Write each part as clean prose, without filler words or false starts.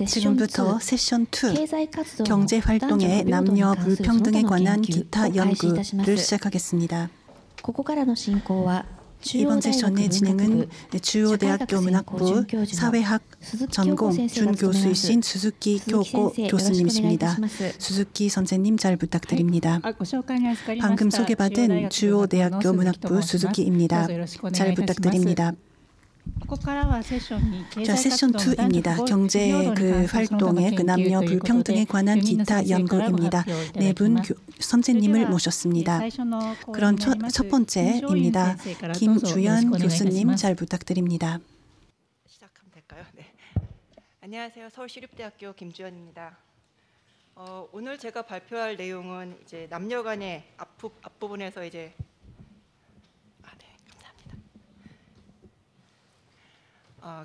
지금부터 세션 2, 경제활동의 남녀 불평등에 관한 기타 연구를 시작하겠습니다. 이번 세션의 진행은 주요대학교 문학부 사회학 전공 준교수이신 수즈키 교코 교수님이십니다. 수즈키 선생님 잘 부탁드립니다. 방금 소개받은 주요대학교 문학부 수즈키입니다. 잘 부탁드립니다. 자, 세션 2입니다. 경제 활동의 남녀 불평등에 관한 기타 연구입니다. 네 분 선생님을 모셨습니다. 그런 첫 번째입니다. 김주연 교수님 잘 부탁드립니다. 시작하면 될까요? 네. 안녕하세요. 서울시립대학교 김주연입니다. 오늘 제가 발표할 내용은 이제 남녀간의 앞부분에서 이제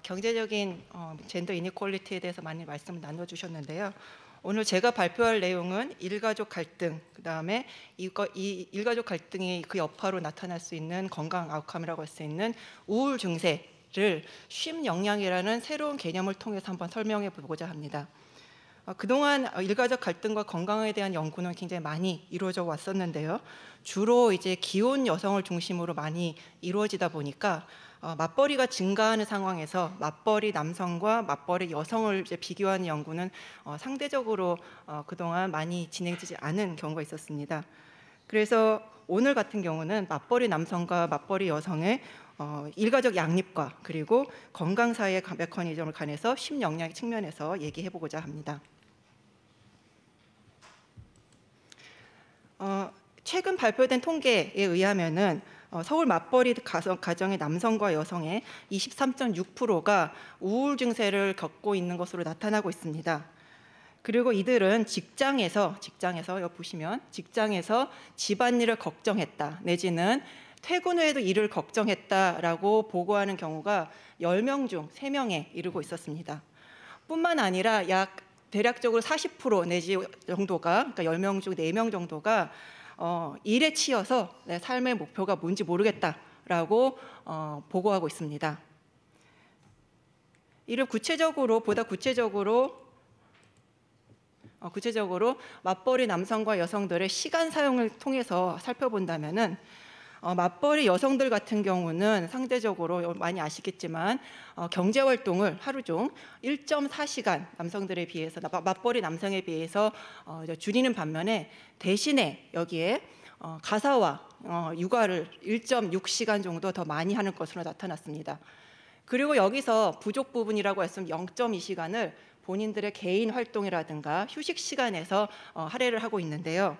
경제적인 젠더 이니퀄리티에 대해서 많이 말씀을 나눠주셨는데요. 오늘 제가 발표할 내용은 일가족 갈등, 그다음에 이 일가족 갈등이 그 여파로 나타날 수 있는 건강 아웃컴이라고 할 수 있는 우울 증세를 쉼 영양이라는 새로운 개념을 통해서 한번 설명해 보고자 합니다. 그동안 일가족 갈등과 건강에 대한 연구는 굉장히 많이 이루어져 왔었는데요. 주로 이제 기혼 여성을 중심으로 많이 이루어지다 보니까 맞벌이가 증가하는 상황에서 맞벌이 남성과 맞벌이 여성을 이제 비교하는 연구는 상대적으로 그동안 많이 진행되지 않은 경우가 있었습니다. 그래서 오늘 같은 경우는 맞벌이 남성과 맞벌이 여성의 일가족 양립과 그리고 건강 사이의 메커니즘을 관해서 심영양 측면에서 얘기해 보고자 합니다. 최근 발표된 통계에 의하면은 서울 맞벌이 가정의 남성과 여성의 23.6%가 우울 증세를 겪고 있는 것으로 나타나고 있습니다. 그리고 이들은 직장에서 여기 보시면 직장에서 집안일을 걱정했다 내지는 퇴근 후에도 일을 걱정했다라고 보고하는 경우가 10명 중 3명에 이르고 있었습니다. 뿐만 아니라 대략적으로 40% 내지 정도가, 그러니까 10명 중 4명 정도가 일에 치여서 내 삶의 목표가 뭔지 모르겠다라고 보고하고 있습니다. 이를 보다 구체적으로 맞벌이 남성과 여성들의 시간 사용을 통해서 살펴본다면은 맞벌이 여성들 같은 경우는 상대적으로 많이 아시겠지만 경제활동을 하루 중 1.4시간 남성들에 비해서 맞벌이 남성에 비해서 줄이는 반면에 대신에 여기에 가사와 육아를 1.6시간 정도 더 많이 하는 것으로 나타났습니다. 그리고 여기서 부족 부분이라고 했으면 0.2시간을 본인들의 개인 활동이라든가 휴식 시간에서 할애를 하고 있는데요.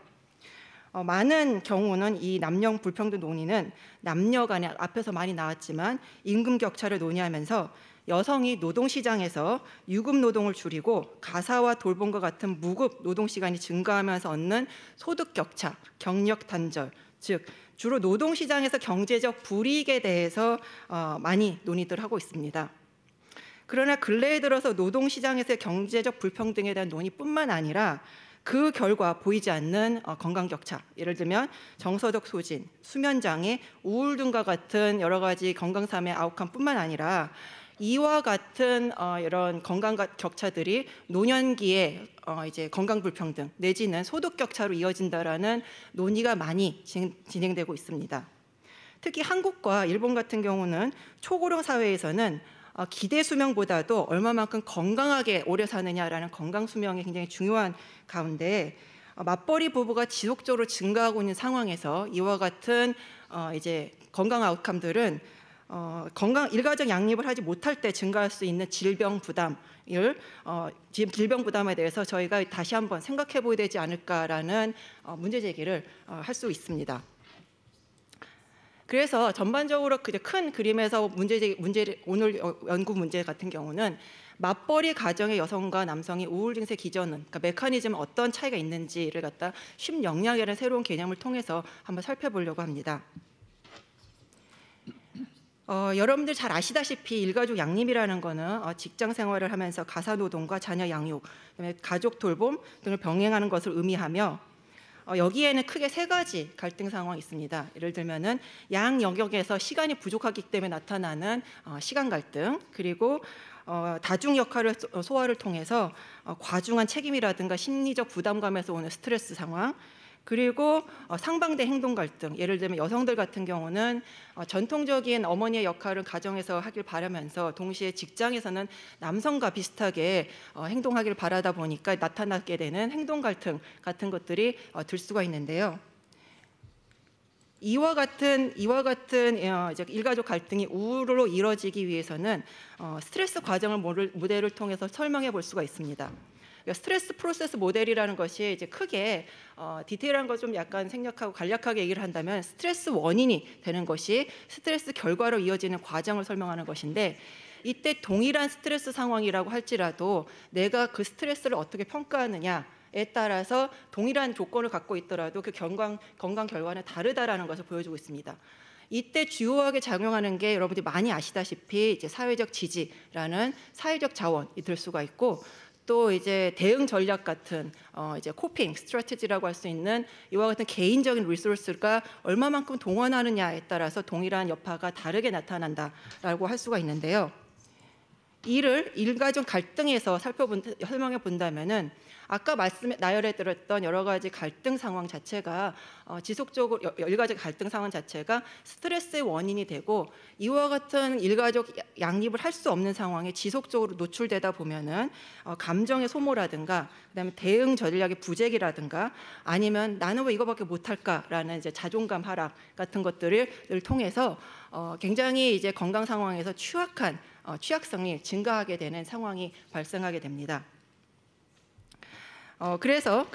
많은 경우는 이 남녀 불평등 논의는 남녀 간에 앞에서 많이 나왔지만 임금 격차를 논의하면서 여성이 노동시장에서 유급 노동을 줄이고 가사와 돌봄과 같은 무급 노동시간이 증가하면서 얻는 소득 격차, 경력 단절, 즉 주로 노동시장에서 경제적 불이익에 대해서 많이 논의들 하고 있습니다. 그러나 근래에 들어서 노동시장에서의 경제적 불평등에 대한 논의뿐만 아니라 그 결과 보이지 않는 건강 격차, 예를 들면 정서적 소진, 수면장애, 우울 등과 같은 여러 가지 건강 삶의 아웃컴뿐만 아니라 이와 같은 이런 건강 격차들이 노년기에 이제 건강 불평등 내지는 소득 격차로 이어진다라는 논의가 많이 진행되고 있습니다. 특히 한국과 일본 같은 경우는 초고령 사회에서는 기대 수명보다도 얼마만큼 건강하게 오래 사느냐라는 건강 수명이 굉장히 중요한 가운데 맞벌이 부부가 지속적으로 증가하고 있는 상황에서 이와 같은 이제 건강 아웃컴들은 일가족 양립을 하지 못할 때 증가할 수 있는 질병 부담에 대해서 저희가 다시 한번 생각해 보야 되지 않을까라는 문제 제기를 할 수 있습니다. 그래서 전반적으로 큰 그림에서 오늘 연구 문제 같은 경우는 맞벌이 가정의 여성과 남성이 우울 증세 기전은, 그러니까 메커니즘 어떤 차이가 있는지를 갖다 쉼 영양이라는 새로운 개념을 통해서 한번 살펴보려고 합니다. 여러분들 잘 아시다시피 일가족 양립이라는 거는 직장 생활을 하면서 가사 노동과 자녀 양육, 그다음에 가족 돌봄 등을 병행하는 것을 의미하며 여기에는 크게 3가지 갈등 상황이 있습니다. 예를 들면은 양 영역에서 시간이 부족하기 때문에 나타나는 시간 갈등, 그리고 다중 역할을 소화를 통해서 과중한 책임이라든가 심리적 부담감에서 오는 스트레스 상황, 그리고 상반된 행동 갈등, 예를 들면 여성들 같은 경우는 전통적인 어머니의 역할을 가정에서 하길 바라면서 동시에 직장에서는 남성과 비슷하게 행동하길 바라다 보니까 나타나게 되는 행동 갈등 같은 것들이 들 수가 있는데요. 이와 같은 이제 일가족 갈등이 우울로 이뤄지기 위해서는 스트레스 과정을 모델을 통해서 설명해 볼 수가 있습니다. 스트레스 프로세스 모델이라는 것이 이제 크게 디테일한 거 좀 약간 생략하고 간략하게 얘기를 한다면 스트레스 원인이 되는 것이 스트레스 결과로 이어지는 과정을 설명하는 것인데, 이때 동일한 스트레스 상황이라고 할지라도 내가 그 스트레스를 어떻게 평가하느냐에 따라서 동일한 조건을 갖고 있더라도 그 건강 결과는 다르다라는 것을 보여주고 있습니다. 이때 주요하게 작용하는 게 여러분들이 많이 아시다시피 이제 사회적 지지라는 사회적 자원이 될 수가 있고, 또 이제 대응 전략 같은 이제 코핑 스트래티지라고 할 수 있는 이와 같은 개인적인 리소스가 얼마만큼 동원하느냐에 따라서 동일한 여파가 다르게 나타난다라고 할 수가 있는데요. 이를 일가족 갈등에서 설명해 본다면은 아까 나열해 드렸던 여러 가지 갈등 상황 자체가 지속적으로 일가족 갈등 상황 자체가 스트레스의 원인이 되고, 이와 같은 일가족 양립을 할 수 없는 상황에 지속적으로 노출되다 보면은 감정의 소모라든가, 그다음에 대응 전략의 부재기라든가, 아니면 나는 왜 이거밖에 못할까라는 이제 자존감 하락 같은 것들을 통해서 굉장히 이제 건강 상황에서 취약성이 증가하게 되는 상황이 발생하게 됩니다. 그래서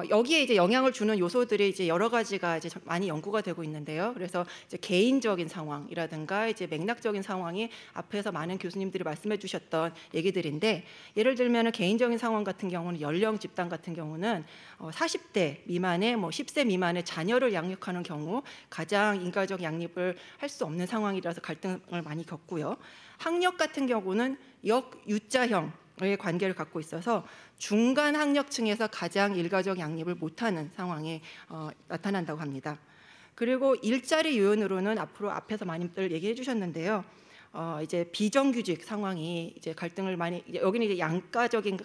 여기에 이제 영향을 주는 요소들이 이제 여러 가지가 이제 많이 연구가 되고 있는데요. 그래서 이제 개인적인 상황이라든가 이제 맥락적인 상황이 앞에서 많은 교수님들이 말씀해 주셨던 얘기들인데, 예를 들면은 개인적인 상황 같은 경우는 연령 집단 같은 경우는 40대 미만의 10세 미만의 자녀를 양육하는 경우 가장 인가적 양립을 할 수 없는 상황이라서 갈등을 많이 겪고요. 학력 같은 경우는 역유자형의 관계를 갖고 있어서 중간 학력층에서 가장 일가족 양립을 못하는 상황이 나타난다고 합니다. 그리고 일자리 요인으로는 앞에서 많이들 얘기해 주셨는데요. 이제 비정규직 상황이 이제 갈등을 많이, 여기는 이제 양가적인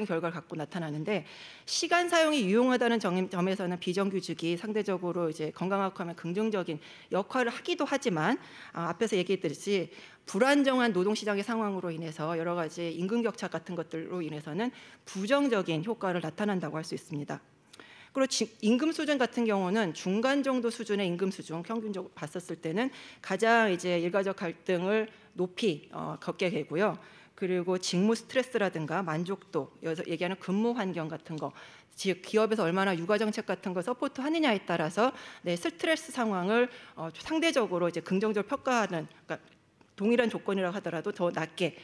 결과를 갖고 나타나는데, 시간 사용이 유용하다는 점에서는 비정규직이 상대적으로 이제 건강학하면 긍정적인 역할을 하기도 하지만, 앞에서 얘기했듯이 불안정한 노동시장의 상황으로 인해서 여러 가지 임금 격차 같은 것들로 인해서는 부정적인 효과를 나타난다고 할 수 있습니다. 그리고 임금 수준 같은 경우는 중간 정도 수준의 임금 수준 평균적으로 봤었을 때는 가장 이제 일가족 갈등을 높이 겪게 되고요. 그리고 직무 스트레스라든가 만족도, 여기서 얘기하는 근무 환경 같은 거, 즉 기업에서 얼마나 육아 정책 같은 거 서포트하느냐에 따라서 스트레스 상황을 상대적으로 이제 긍정적으로 평가하는, 그러니까 동일한 조건이라고 하더라도 더 낮게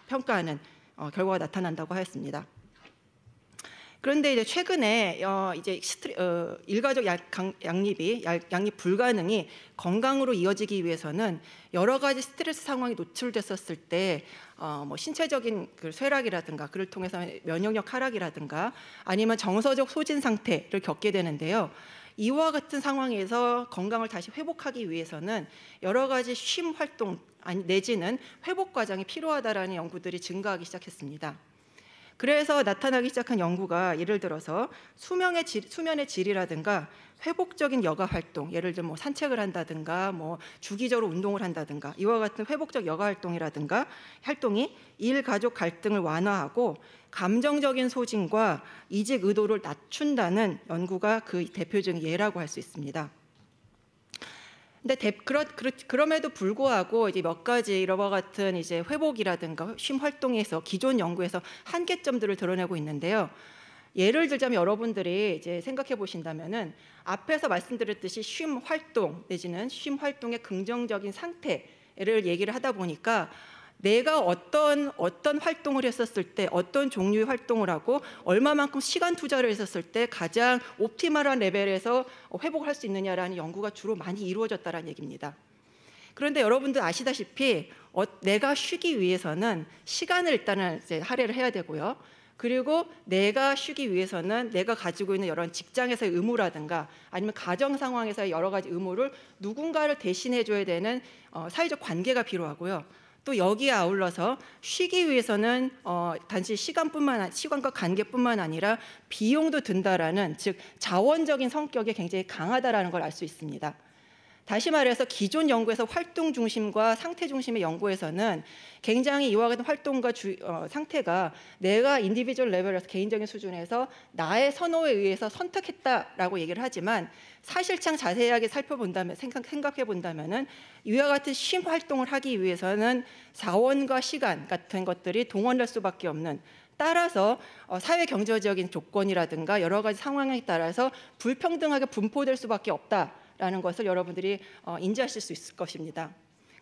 평가하는 결과가 나타난다고 하였습니다. 그런데 이제 최근에 이제 일가족 양립 불가능이 건강으로 이어지기 위해서는 여러 가지 스트레스 상황이 노출됐었을 때 신체적인 그 쇠락이라든가, 그를 통해서 면역력 하락이라든가, 아니면 정서적 소진 상태를 겪게 되는데요. 이와 같은 상황에서 건강을 다시 회복하기 위해서는 여러 가지 쉼 활동 내지는 회복 과정이 필요하다라는 연구들이 증가하기 시작했습니다. 그래서 나타나기 시작한 연구가 예를 들어서 수면의 질이라든가 회복적인 여가 활동, 예를 들면 산책을 한다든가 주기적으로 운동을 한다든가, 이와 같은 회복적 여가 활동이 일가족 갈등을 완화하고 감정적인 소진과 이직 의도를 낮춘다는 연구가 그 대표적인 예라고 할 수 있습니다. 근데 그럼에도 불구하고 이제 몇 가지 이와 같은 이제 회복이라든가 쉼 활동에서 기존 연구에서 한계점들을 드러내고 있는데요. 예를 들자면 여러분들이 이제 생각해 보신다면은 앞에서 말씀드렸듯이 쉼 활동 내지는 쉼 활동의 긍정적인 상태를 얘기를 하다 보니까 내가 어떤 활동을 했었을 때, 어떤 종류의 활동을 하고 얼마만큼 시간 투자를 했었을 때 가장 옵티멀한 레벨에서 회복을 할 수 있느냐라는 연구가 주로 많이 이루어졌다는 얘기입니다. 그런데 여러분들 아시다시피 내가 쉬기 위해서는 시간을 일단은 이제 할애를 해야 되고요. 그리고 내가 쉬기 위해서는 내가 가지고 있는 여러 직장에서의 의무라든가 아니면 가정 상황에서의 여러 가지 의무를 누군가를 대신해 줘야 되는 사회적 관계가 필요하고요. 또 여기에 아울러서 쉬기 위해서는 단지 시간과 관계뿐만 아니라 비용도 든다라는, 즉 자원적인 성격이 굉장히 강하다라는 걸 알 수 있습니다. 다시 말해서 기존 연구에서 활동 중심과 상태 중심의 연구에서는 굉장히 이와 같은 활동과 상태가 내가 인디비주얼 레벨에서 개인적인 수준에서 나의 선호에 의해서 선택했다라고 얘기를 하지만, 사실상 자세하게 살펴본다면, 생각해 본다면은 이와 같은 쉼 활동을 하기 위해서는 자원과 시간 같은 것들이 동원될 수밖에 없는, 따라서 사회 경제적인 조건이라든가 여러 가지 상황에 따라서 불평등하게 분포될 수밖에 없다라는 것을 여러분들이 인지하실 수 있을 것입니다.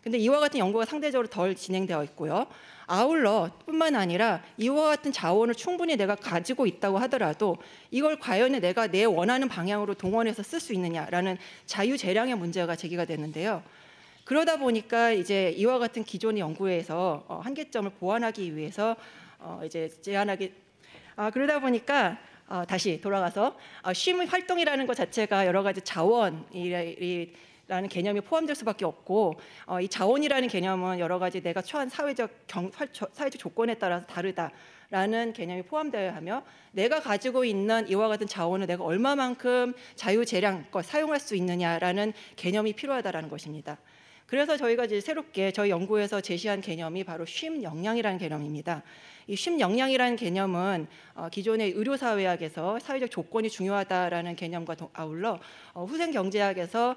근데 이와 같은 연구가 상대적으로 덜 진행되어 있고요. 아울러 뿐만 아니라 이와 같은 자원을 충분히 내가 가지고 있다고 하더라도 이걸 과연 내가 내 원하는 방향으로 동원해서 쓸 수 있느냐라는 자유재량의 문제가 제기가 되는데요. 그러다 보니까 이제 이와 같은 기존의 연구에서 한계점을 보완하기 위해서 그러다 보니까 다시 돌아가서 쉼 활동이라는 것 자체가 여러 가지 자원이라는 개념이 포함될 수밖에 없고, 이 자원이라는 개념은 여러 가지 내가 처한 사회적 조건에 따라서 다르다라는 개념이 포함되어야 하며, 내가 가지고 있는 이와 같은 자원을 내가 얼마만큼 자유재량껏 사용할 수 있느냐라는 개념이 필요하다라는 것입니다. 그래서 저희가 이제 새롭게 저희 연구에서 제시한 개념이 바로 쉼 역량이라는 개념입니다. 이 쉼 역량이라는 개념은 기존의 의료사회학에서 사회적 조건이 중요하다라는 개념과 아울러 후생경제학에서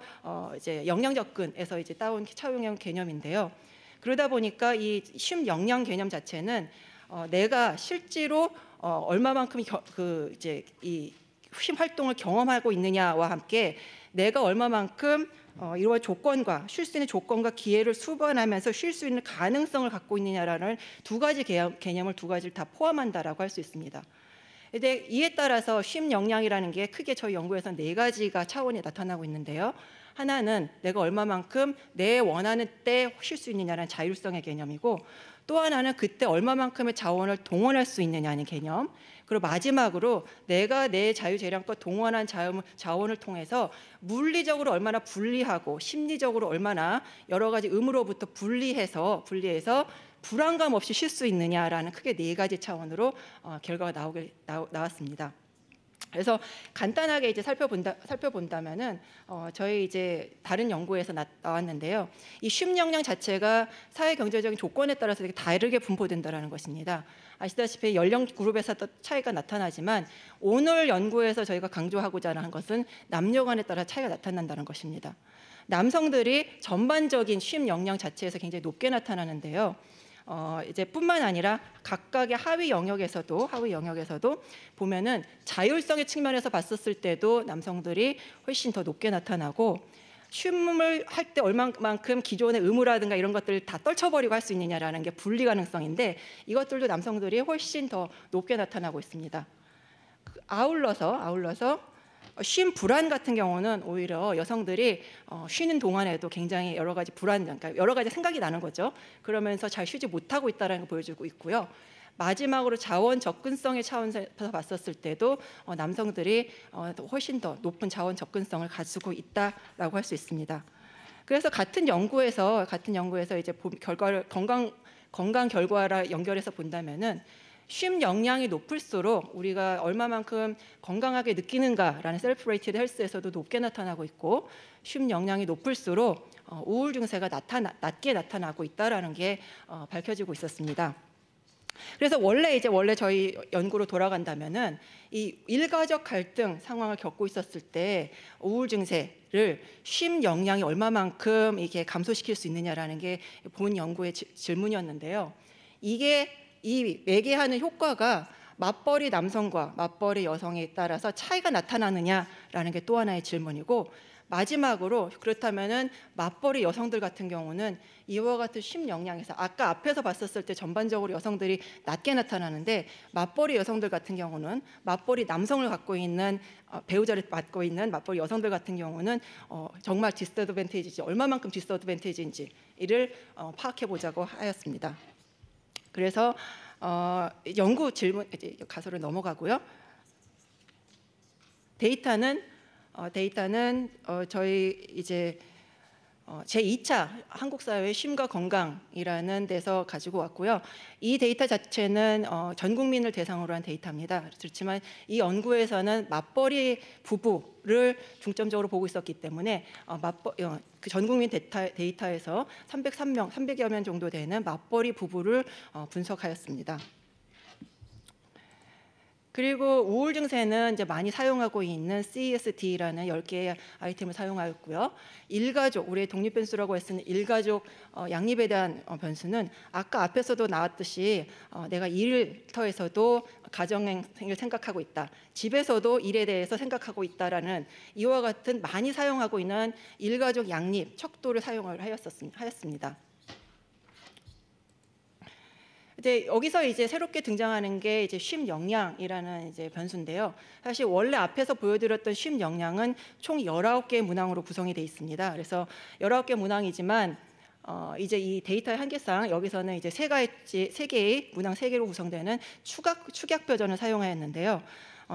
이제 역량접근에서 이제 따온 차용형 개념인데요. 그러다 보니까 이 쉼 역량 개념 자체는 내가 실제로 얼마만큼 이 쉼 활동을 경험하고 있느냐와 함께 내가 얼마만큼 이러한 조건과 쉴 수 있는 조건과 기회를 수반하면서 쉴 수 있는 가능성을 갖고 있느냐라는 두 가지 개념을 두 가지를 다 포함한다라고 할 수 있습니다. 근데 이에 따라서 쉼 역량이라는 게 크게 저희 연구에서 네 가지가 차원이 나타나고 있는데요. 하나는 내가 얼마만큼 내 원하는 때 쉴 수 있느냐라는 자율성의 개념이고, 또 하나는 그때 얼마만큼의 자원을 동원할 수 있느냐는 개념, 그리고 마지막으로 내가 내 자유재량껏 동원한 자원을 통해서 물리적으로 얼마나 분리하고 심리적으로 얼마나 여러 가지 의무로부터 분리해서 불안감 없이 쉴 수 있느냐라는 크게 네 가지 차원으로 결과가 나왔습니다. 그래서 간단하게 이제 살펴본다면은 저희 이제 다른 연구에서 나왔는데요. 이 쉼 역량 자체가 사회 경제적인 조건에 따라서 되게 다르게 분포된다라는 것입니다. 아시다시피 연령 그룹에서도 차이가 나타나지만, 오늘 연구에서 저희가 강조하고자 하는 것은 남녀 간에 따라 차이가 나타난다는 것입니다. 남성들이 전반적인 쉼 역량 자체에서 굉장히 높게 나타나는데요. 이제 뿐만 아니라 각각의 하위 영역에서도 보면은 자율성의 측면에서 봤었을 때도 남성들이 훨씬 더 높게 나타나고, 쉼을 할 때 얼마만큼 기존의 의무라든가 이런 것들을 다 떨쳐버리고 할 수 있느냐라는 게 분리 가능성인데, 이것들도 남성들이 훨씬 더 높게 나타나고 있습니다. 아울러서 쉼 불안 같은 경우는 오히려 여성들이 쉬는 동안에도 굉장히 여러 가지 그러니까 여러 가지 생각이 나는 거죠. 그러면서 잘 쉬지 못하고 있다는 걸 보여주고 있고요. 마지막으로 자원 접근성의 차원에서 봤었을 때도 남성들이 훨씬 더 높은 자원 접근성을 가지고 있다라고 할 수 있습니다. 그래서 같은 연구에서 이제 결과를 건강 결과랑 연결해서 본다면은 쉼 역량이 높을수록 우리가 얼마만큼 건강하게 느끼는가라는 셀프 레이티드 헬스에서도 높게 나타나고 있고, 쉼 역량이 높을수록 우울 증세가 낮게 나타나고 있다라는 게 밝혀지고 있었습니다. 그래서 원래 저희 연구로 돌아간다면은 이 일가적 갈등 상황을 겪고 있었을 때 우울 증세를 쉼 역량이 얼마만큼 이게 감소시킬 수 있느냐라는 게 본 연구의 질문이었는데요. 이게 이 매개하는 효과가 맞벌이 남성과 맞벌이 여성에 따라서 차이가 나타나느냐라는 게 또 하나의 질문이고, 마지막으로 그렇다면은 맞벌이 여성들 같은 경우는 이와 같은 쉼 역량에서 아까 앞에서 봤었을 때 전반적으로 여성들이 낮게 나타나는데, 맞벌이 여성들 같은 경우는 맞벌이 남성을 갖고 있는 배우자를 맡고 있는 맞벌이 여성들 같은 경우는 정말 디스어드밴티지인지 얼마만큼 디스어드밴티지인지를 파악해 보자고 하였습니다. 그래서 연구 질문 이제 가설을 넘어가고요. 데이터는 저희 이제 제2차 한국 사회의 쉼과 건강이라는 데서 가지고 왔고요. 이 데이터 자체는 전 국민을 대상으로 한 데이터입니다. 그렇지만 이 연구에서는 맞벌이 부부를 중점적으로 보고 있었기 때문에 그 전 국민 데이터에서 303명, 300여 명 정도 되는 맞벌이 부부를 분석하였습니다. 그리고 우울 증세는 이제 많이 사용하고 있는 CESD라는 10개의 아이템을 사용하였고요. 일가족, 우리의 독립 변수라고 했으니 일가족 양립에 대한 변수는 아까 앞에서도 나왔듯이 내가 일터에서도 가정행을 생각하고 있다. 집에서도 일에 대해서 생각하고 있다라는 이와 같은 많이 사용하고 있는 일가족 양립 척도를 사용을 하였습니다. 이제 여기서 이제 새롭게 등장하는 게 이제 쉼 역량이라는 이제 변수인데요. 사실 원래 앞에서 보여드렸던 쉼 역량은 총 19개의 문항으로 구성이 되어 있습니다. 그래서 19개 문항이지만 이제 이 데이터의 한계상 여기서는 이제 세 개의 문항 3개로 구성되는 축약 버전을 사용하였는데요.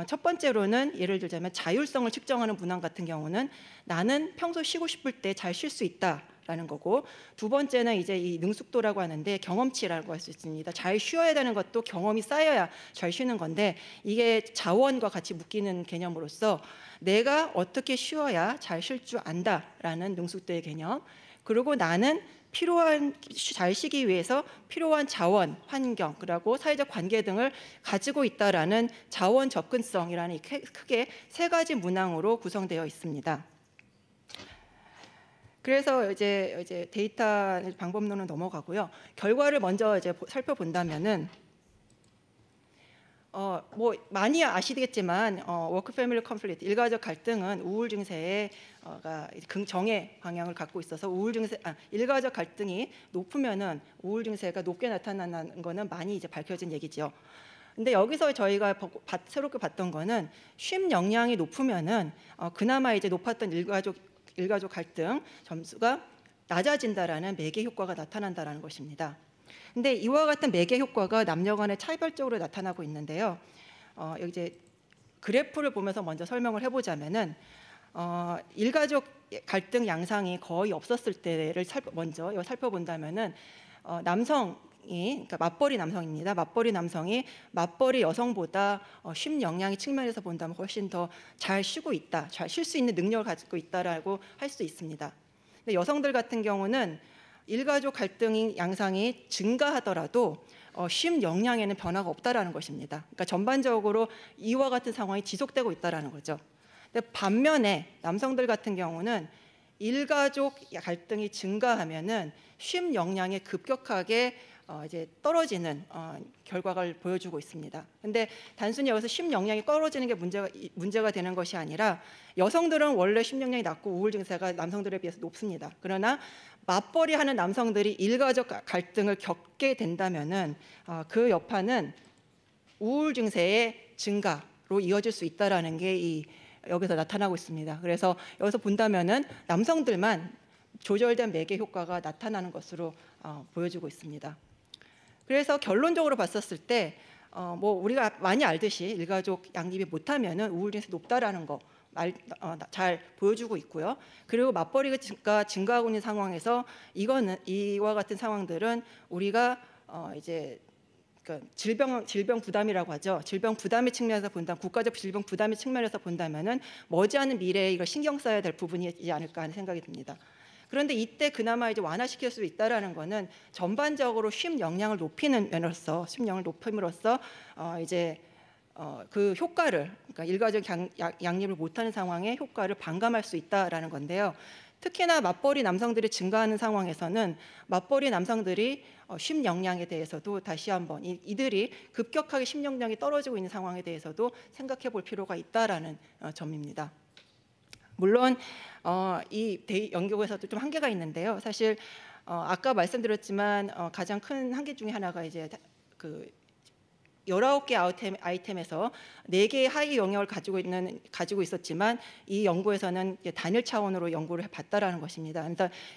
첫 번째로는 예를 들자면 자율성을 측정하는 문항 같은 경우는 나는 평소 쉬고 싶을 때 잘 쉴 수 있다. 라는 거고, 두 번째는 이제 이 능숙도라고 하는데 경험치라고 할 수 있습니다. 잘 쉬어야 되는 것도 경험이 쌓여야 잘 쉬는 건데 이게 자원과 같이 묶이는 개념으로서 내가 어떻게 쉬어야 잘 쉴 줄 안다라는 능숙도의 개념, 그리고 나는 잘 쉬기 위해서 필요한 자원, 환경, 그리고 사회적 관계 등을 가지고 있다라는 자원 접근성이라는 크게 3가지 문항으로 구성되어 있습니다. 그래서 이제 데이터 방법론은 넘어가고요. 결과를 먼저 이제 살펴본다면은 뭐 많이 아시겠지만 워크 패밀리 컨플릭트, 일가족 갈등은 우울 증세의 긍정의 방향을 갖고 있어서 일가족 갈등이 높으면은 우울 증세가 높게 나타나는 거는 많이 이제 밝혀진 얘기죠. 근데 여기서 저희가 새롭게 봤던 거는 쉼 역량이 높으면은 그나마 이제 높았던 일가족 갈등 점수가 낮아진다라는 매개 효과가 나타난다라는 것입니다. 근데 이와 같은 매개 효과가 남녀 간에 차별적으로 나타나고 있는데요. 여기 이제 그래프를 보면서 먼저 설명을 해보자면은 일가족 갈등 양상이 거의 없었을 때를 먼저 살펴본다면은 그러니까 맞벌이 남성입니다. 맞벌이 남성이 맞벌이 여성보다 쉼 역량의 측면에서 본다면 훨씬 더 잘 쉬고 있다, 잘 쉴 수 있는 능력을 가지고 있다라고 할 수 있습니다. 근데 여성들 같은 경우는 일가족 갈등 양상이 증가하더라도 쉼 역량에는 변화가 없다라는 것입니다. 그러니까 전반적으로 이와 같은 상황이 지속되고 있다라는 거죠. 근데 반면에 남성들 같은 경우는 일가족 갈등이 증가하면은 쉼 역량이 급격하게 이제 떨어지는 결과를 보여주고 있습니다. 근데 단순히 여기서 쉼 역량이 떨어지는 게 문제가 되는 것이 아니라 여성들은 원래 쉼 역량이 낮고 우울 증세가 남성들에 비해서 높습니다. 그러나 맞벌이 하는 남성들이 일가족 갈등을 겪게 된다면은 그 여파는 우울 증세의 증가로 이어질 수 있다라는 게 여기서 나타나고 있습니다. 그래서 여기서 본다면은 남성들만 조절된 매개 효과가 나타나는 것으로 보여지고 있습니다. 그래서 결론적으로 봤었을 때 뭐 우리가 많이 알듯이 일가족 양립이 못하면은 우울 증세 높다라는 거 잘 보여주고 있고요. 그리고 맞벌이가 증가하고 있는 상황에서 이와 같은 상황들은 우리가 이제 질병 부담이라고 하죠. 질병 부담의 측면에서 본다면, 국가적 질병 부담의 측면에서 본다면은 머지않은 미래에 이걸 신경 써야 될 부분이지 않을까 하는 생각이 듭니다. 그런데 이때 그나마 이제 완화시킬 수 있다라는 거는 전반적으로 쉼 역량을 높이는 면으로서, 쉼 역량을 높임으로써 이제 그 효과를, 그러니까 일가족 양립을 못하는 상황의 효과를 반감할 수 있다라는 건데요. 특히나 맞벌이 남성들이 증가하는 상황에서는 맞벌이 남성들이 쉼 역량에 대해서도 다시 한번 이들이 급격하게 쉼 역량이 떨어지고 있는 상황에 대해서도 생각해 볼 필요가 있다라는 점입니다. 물론 이 연구에서도 좀 한계가 있는데요. 사실 아까 말씀드렸지만 가장 큰 한계 중에 하나가 이제 그 19개 아이템에서 4개의 하위 영역을 가지고 있었지만 이 연구에서는 단일 차원으로 연구를 해봤다라는 것입니다.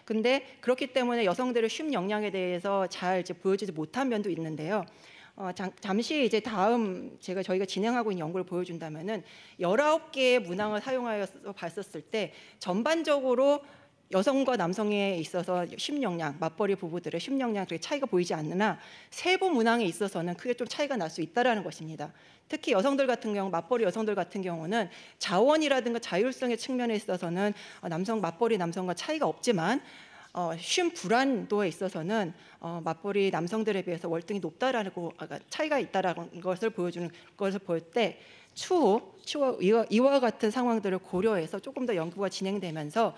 근데 그렇기 때문에 여성들의 쉼 역량에 대해서 잘 이제 보여지지 못한 면도 있는데요. 잠시 이제 다음 저희가 진행하고 있는 연구를 보여준다면은 19개의 문항을 사용하여서 봤었을 때 전반적으로 여성과 남성에 있어서 쉼영양, 맞벌이 부부들의 쉼영양 그렇게 차이가 보이지 않으나 세부 문항에 있어서는 크게 좀 차이가 날 수 있다라는 것입니다. 특히 여성들 같은 경우, 맞벌이 여성들 같은 경우는 자원이라든가 자율성의 측면에 있어서는 맞벌이 남성과 차이가 없지만 쉼 불안도에 있어서는 맞벌이 남성들에 비해서 월등히 높다라고 차이가 있다라는 것을 보여주는 것을 볼 때 추후 이와 같은 상황들을 고려해서 조금 더 연구가 진행되면서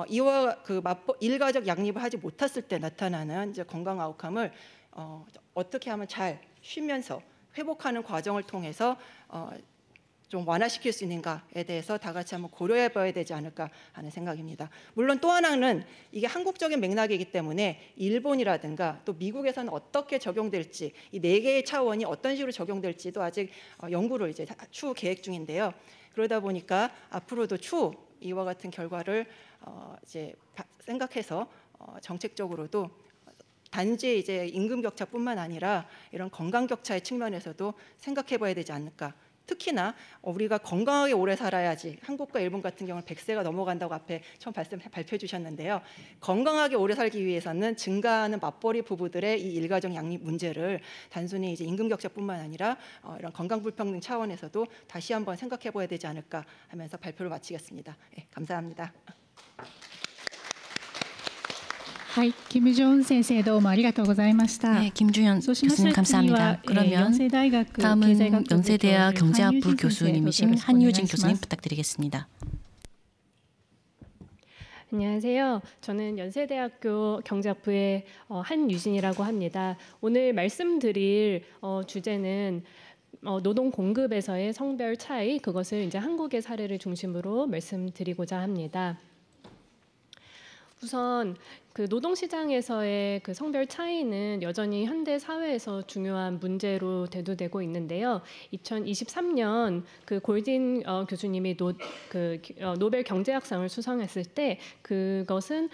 이와 그 일가족 양립을 하지 못했을 때 나타나는 이제 건강 아웃컴을 어떻게 하면 잘 쉬면서 회복하는 과정을 통해서 좀 완화시킬 수 있는가에 대해서 다 같이 한번 고려해 봐야 되지 않을까 하는 생각입니다. 물론 또 하나는 이게 한국적인 맥락이기 때문에 일본이라든가 또 미국에서는 어떻게 적용될지 이 4개의 차원이 어떤 식으로 적용될지도 아직 연구를 이제 추후 계획 중인데요. 그러다 보니까 앞으로도 추후 이와 같은 결과를 이제 생각해서 정책적으로도 단지 이제 임금 격차뿐만 아니라 이런 건강 격차의 측면에서도 생각해 봐야 되지 않을까. 특히나 우리가 건강하게 오래 살아야지 한국과 일본 같은 경우는 100세가 넘어간다고 앞에 처음 발표해 주셨는데요. 건강하게 오래 살기 위해서는 증가하는 맞벌이 부부들의 이 일가정 양립 문제를 단순히 이제 임금 격차뿐만 아니라 이런 건강 불평등 차원에서도 다시 한번 생각해 봐야 되지 않을까 하면서 발표를 마치겠습니다. 네, 감사합니다. はい、김주현先生どうもありがとうございました。 네, 김주현 교수님 감사합니다. 그러면 다음은 연세대학 경제학부 교수님이신 한유진 교수님 부탁드리겠습니다. 안녕하세요. 저는 연세대학교 경제학부의 한유진이라고 합니다. 오늘 말씀드릴 주제는 노동 공급에서의 성별 차이, 그것을 이제 한국의 사례를 중심으로 말씀드리고자 합니다. 우선 그 노동시장에서의 그 성별 차이는 여전히 현대 사회에서 중요한 문제로 대두되고 있는데요. 2023년 그 골딘 교수님이 노벨 경제학상을 수상했을 때 그것은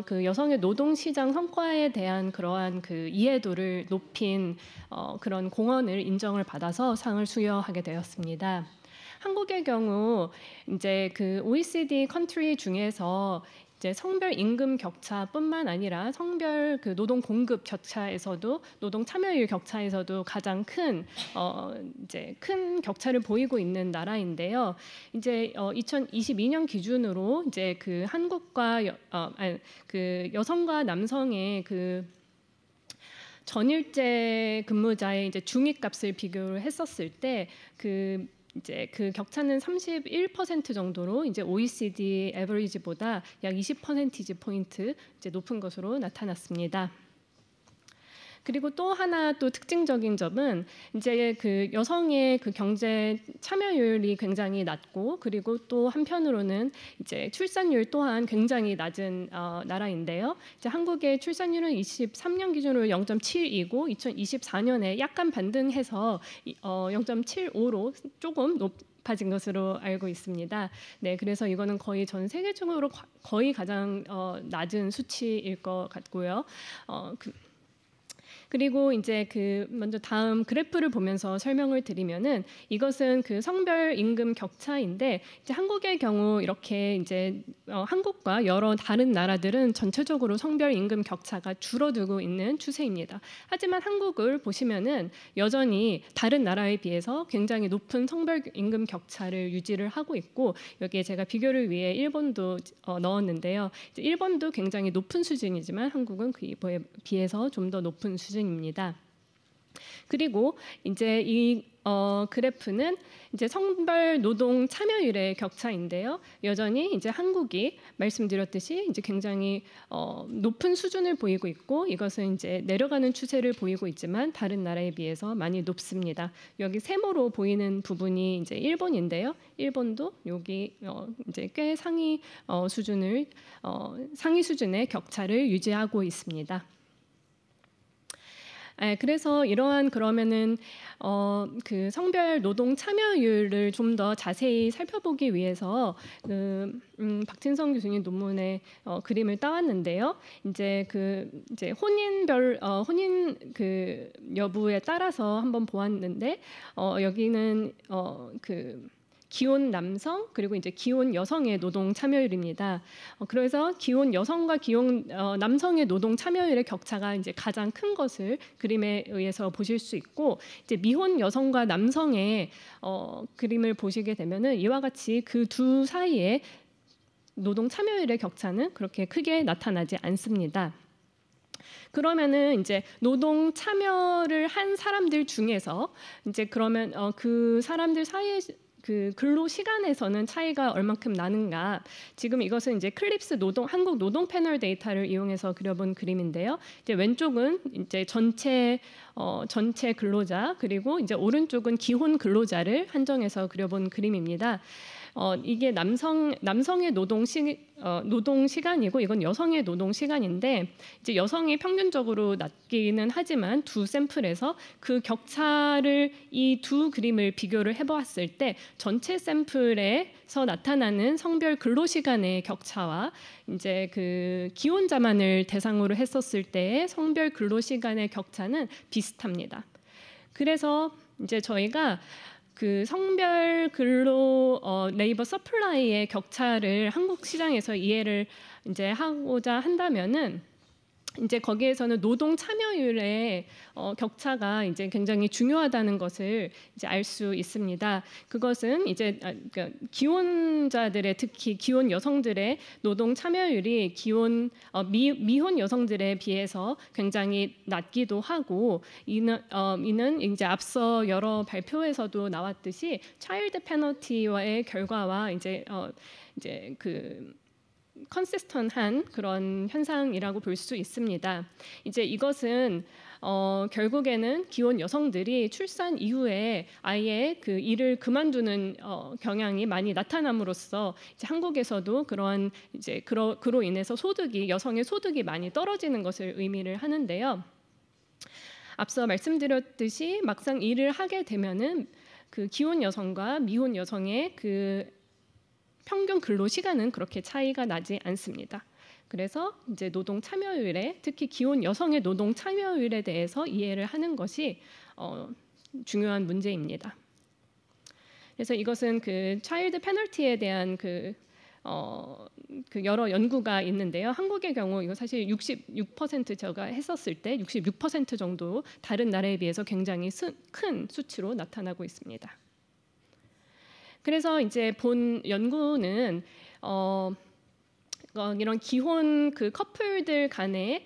그 여성의 노동시장 성과에 대한 그러한 그 이해도를 높인 그런 공헌을 인정을 받아서 상을 수여하게 되었습니다. 한국의 경우 이제 그 OECD 컨트리 중에서 이제 성별 임금 격차뿐만 아니라 성별 그 노동 공급 격차에서도 노동 참여율 격차에서도 가장 큰 이제 큰 격차를 보이고 있는 나라인데요. 이제 2022년 기준으로 이제 그 한국과 그 여성과 남성의 그 전일제 근무자의 이제 중위값을 비교를 했었을 때 이제 그 격차는 31% 정도로 이제 OECD 에버리지보다 약 20% 포인트 이제 높은 것으로 나타났습니다. 그리고 또 하나 또 특징적인 점은 이제 그 여성의 그 경제 참여율이 굉장히 낮고, 그리고 또 한편으로는 이제 출산율 또한 굉장히 낮은 나라인데요. 이제 한국의 출산율은 23년 기준으로 0.7이고 2024년에 약간 반등해서 0.75로 조금 높아진 것으로 알고 있습니다. 네, 그래서 이거는 거의 전 세계적으로 거의 가장 낮은 수치일 것 같고요. 그리고 이제 그 먼저 다음 그래프를 보면서 설명을 드리면은 이것은 그 성별 임금 격차인데, 이제 한국의 경우 이렇게 이제 한국과 여러 다른 나라들은 전체적으로 성별 임금 격차가 줄어들고 있는 추세입니다. 하지만 한국을 보시면은 여전히 다른 나라에 비해서 굉장히 높은 성별 임금 격차를 유지를 하고 있고, 여기에 제가 비교를 위해 일본도 넣었는데요. 일본도 굉장히 높은 수준이지만 한국은 그에 비해서 좀 더 높은 수준입니다. 그리고 이제 이 그래프는 이제 성별 노동 참여율의 격차인데요. 여전히 이제 한국이 말씀드렸듯이 이제 굉장히 높은 수준을 보이고 있고, 이것은 이제 내려가는 추세를 보이고 있지만 다른 나라에 비해서 많이 높습니다. 여기 세모로 보이는 부분이 이제 일본인데요. 일본도 여기 이제 꽤 상위 수준의 격차를 유지하고 있습니다. 그래서 이러한 그러면은 그 성별 노동 참여율을 좀 더 자세히 살펴보기 위해서 박진성 교수님 논문의 그림을 따왔는데요. 이제 혼인 여부에 따라서 한번 보았는데 여기는 기혼 남성 그리고 이제 기혼 여성의 노동 참여율입니다. 그래서 기혼 여성과 기혼 남성의 노동 참여율의 격차가 이제 가장 큰 것을 그림에 의해서 보실 수 있고, 이제 미혼 여성과 남성의 그림을 보시게 되면은 이와 같이 그 두 사이에 노동 참여율의 격차는 그렇게 크게 나타나지 않습니다. 그러면은 이제 노동 참여를 한 사람들 중에서 이제 그러면 그 사람들 사이에 그 근로 시간에서는 차이가 얼만큼 나는가? 지금 이것은 이제 클립스 한국 노동 패널 데이터를 이용해서 그려본 그림인데요. 이제 왼쪽은 이제 전체 근로자, 그리고 이제 오른쪽은 기혼 근로자를 한정해서 그려본 그림입니다. 이게 남성의 노동 시간이고 이건 여성의 노동 시간인데, 이제 여성이 평균적으로 낮기는 하지만 두 샘플에서 그 격차를 이 두 그림을 비교를 해보았을 때 전체 샘플에서 나타나는 성별 근로 시간의 격차와 이제 그 기혼자만을 대상으로 했었을 때의 성별 근로 시간의 격차는 비슷합니다. 그래서 이제 저희가 그 성별 근로 레이버 서플라이의 격차를 한국 시장에서 이해를 이제 하고자 한다면은 이제 거기에서는 노동 참여율의 격차가 이제 굉장히 중요하다는 것을 이제 알 수 있습니다. 그것은 이제 그러니까 기혼자들의, 특히 기혼 여성들의 노동 참여율이 미혼 여성들에 비해서 굉장히 낮기도 하고, 이는 이제 앞서 여러 발표에서도 나왔듯이 차일드 페널티와의 결과와 이제 그 컨시스턴한 그런 현상이라고 볼 수 있습니다. 이제 이것은 결국에는 기혼 여성들이 출산 이후에 아예 그 일을 그만두는 경향이 많이 나타남으로써 이제 한국에서도 그러한 이제 그로 인해서 여성의 소득이 많이 떨어지는 것을 의미를 하는데요. 앞서 말씀드렸듯이 막상 일을 하게 되면은 그 기혼 여성과 미혼 여성의 그 평균 근로 시간은 그렇게 차이가 나지 않습니다. 그래서 이제 노동 참여율에, 특히 기혼 여성의 노동 참여율에 대해서 이해를 하는 것이 중요한 문제입니다. 그래서 이것은 그 차일드 페널티에 대한 그 여러 연구가 있는데요. 한국의 경우 이거 사실 66% 제가 했었을 때 66% 정도 다른 나라에 비해서 굉장히 큰 수치로 나타나고 있습니다. 그래서 이제 본 연구는 이런 기혼 그 커플들 간의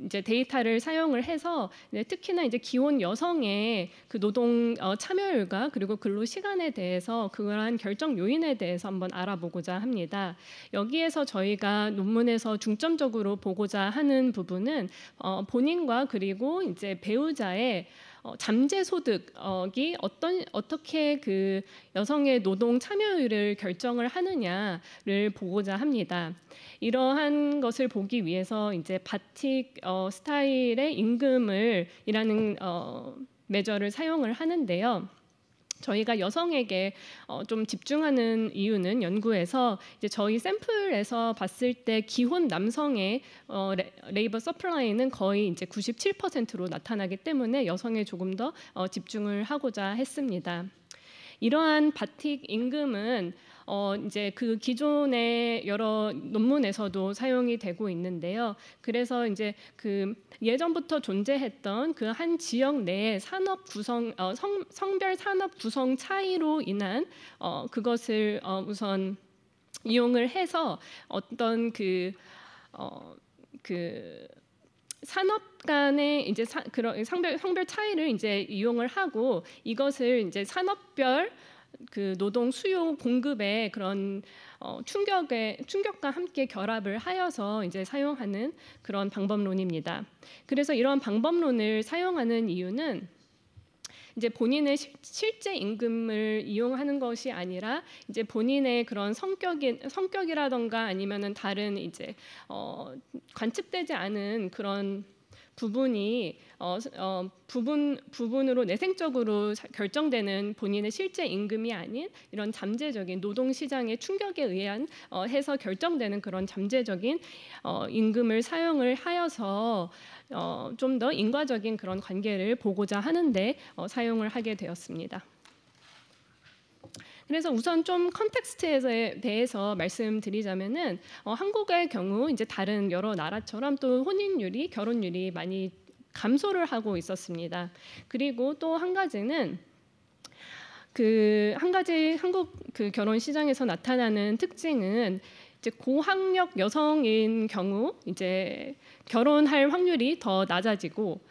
이제 데이터를 사용을 해서 특히나 이제 기혼 여성의 그 노동 참여율과 그리고 근로 시간에 대해서 그러한 결정 요인에 대해서 한번 알아보고자 합니다. 여기에서 저희가 논문에서 중점적으로 보고자 하는 부분은 본인과 그리고 이제 배우자의 잠재 소득이 어떻게 그 여성의 노동 참여율을 결정을 하느냐를 보고자 합니다. 이러한 것을 보기 위해서 이제 바틱 스타일의 임금을이라는 메저를 사용을 하는데요. 저희가 여성에게 좀 집중하는 이유는 연구에서 이제 저희 샘플에서 봤을 때 기혼 남성의 레이버 서플라이는 거의 이제 97%로 나타나기 때문에 여성에 조금 더 집중을 하고자 했습니다. 이러한 바틱 임금은 이제 그 기존의 여러 논문에서도 사용이 되고 있는데요. 그래서 이제 그 예전부터 존재했던 그 한 지역 내의 산업 구성, 성별 산업 구성 차이로 인한 그것을 우선 이용을 해서 어떤 그 산업 간의 이제 그런 성별 차이를 이제 이용을 하고 이것을 이제 산업별 그 노동 수요 공급의 그런 충격과 함께 결합을 하여서 이제 사용하는 그런 방법론입니다. 그래서 이런 방법론을 사용하는 이유는 이제 본인의 실제 임금을 이용하는 것이 아니라 이제 본인의 그런 성격이라던가 아니면은 다른 이제 관측되지 않은 그런 부분이 부분으로 내생적으로 결정되는 본인의 실제 임금이 아닌 이런 잠재적인 노동 시장의 충격에 의한 해서 결정되는 그런 잠재적인 임금을 사용을 하여서 좀 더 인과적인 그런 관계를 보고자 하는데 사용을 하게 되었습니다. 그래서 우선 좀 컨텍스트에 대해서 말씀드리자면은 한국의 경우 이제 다른 여러 나라처럼 또 혼인율이 결혼율이 많이 감소를 하고 있었습니다. 그리고 또 한 가지는 한국 그 결혼 시장에서 나타나는 특징은 이제 고학력 여성인 경우 이제 결혼할 확률이 더 낮아지고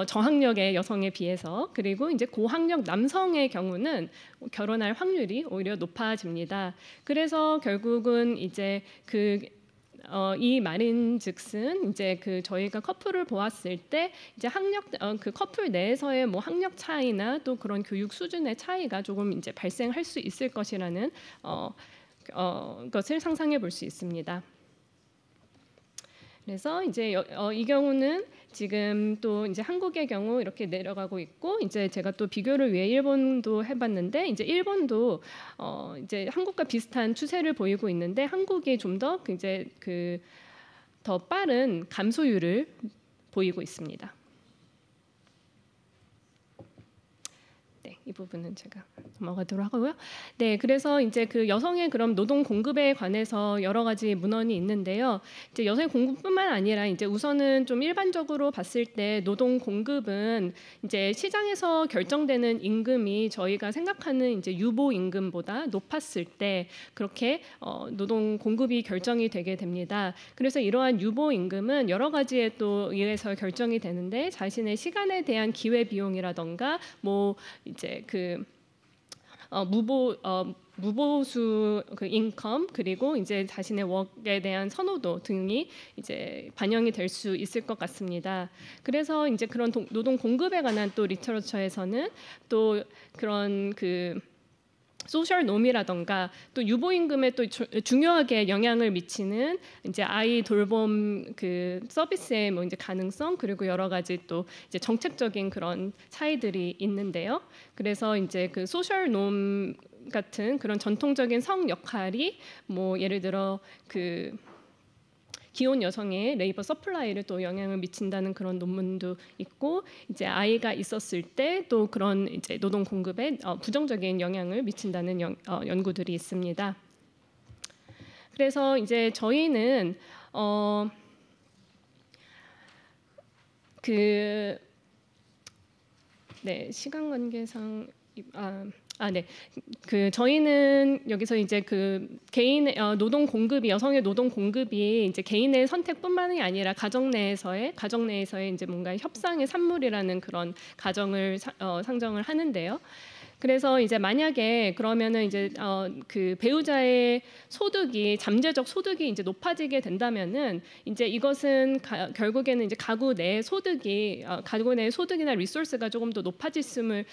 저학력의 여성에 비해서, 그리고 이제 고학력 남성의 경우는 결혼할 확률이 오히려 높아집니다. 그래서 결국은 이제 이 말인즉슨 이제 저희가 커플을 보았을 때 이제 그 커플 내에서의 뭐 학력 차이나 또 그런 교육 수준의 차이가 조금 이제 발생할 수 있을 것이라는 것을 상상해 볼 수 있습니다. 그래서 이제 이 경우는 지금 또 이제 한국의 경우 이렇게 내려가고 있고, 이제 제가 또 비교를 위해 일본도 해봤는데 이제 일본도 이제 한국과 비슷한 추세를 보이고 있는데 한국이 좀 더 이제 더 빠른 감소율을 보이고 있습니다. 네, 이 부분은 제가 넘어가도록 하고요. 네, 그래서 이제 여성의 그럼 노동 공급에 관해서 여러 가지 문헌이 있는데요. 이제 여성의 공급뿐만 아니라 이제 우선은 좀 일반적으로 봤을 때 노동 공급은 이제 시장에서 결정되는 임금이 저희가 생각하는 이제 유보 임금보다 높았을 때 그렇게 노동 공급이 결정이 되게 됩니다. 그래서 이러한 유보 임금은 여러 가지에 또 의해서 결정이 되는데 자신의 시간에 대한 기회 비용이라던가 뭐 이제 무보수 인컴, 그리고 이제 자신의 웍에 대한 선호도 등이 이제 반영이 될 수 있을 것 같습니다. 그래서 이제 그런 노동 공급에 관한 또 리터러처에서는 또 그런 소셜 놈이라던가 또 유보임금에 또 중요하게 영향을 미치는 이제 아이 돌봄 서비스의 뭐 이제 가능성, 그리고 여러 가지 또 이제 정책적인 그런 차이들이 있는데요. 그래서 이제 소셜 놈 같은 그런 전통적인 성 역할이 뭐 예를 들어 기혼 여성의 레이버 서플라이를 또 영향을 미친다는 그런 논문도 있고, 이제 아이가 있었을 때 또 그런 이제 노동 공급에 부정적인 영향을 미친다는 연구들이 있습니다. 그래서 이제 저희는 시간 관계상 네. 저희는 여기서 이제 개인의 노동 공급이, 여성의 노동 공급이 이제 개인의 선택뿐만이 아니라 가정 내에서의 이제 뭔가 협상의 산물이라는 그런 가정을 상정을 하는데요. 그래서 이제 만약에 그러면은 이제 배우자의 소득이, 잠재적 소득이 이제 높아지게 된다면은 이제 이것은 결국에는 이제 가구 내 소득이나 리소스가 조금 더 높아졌음을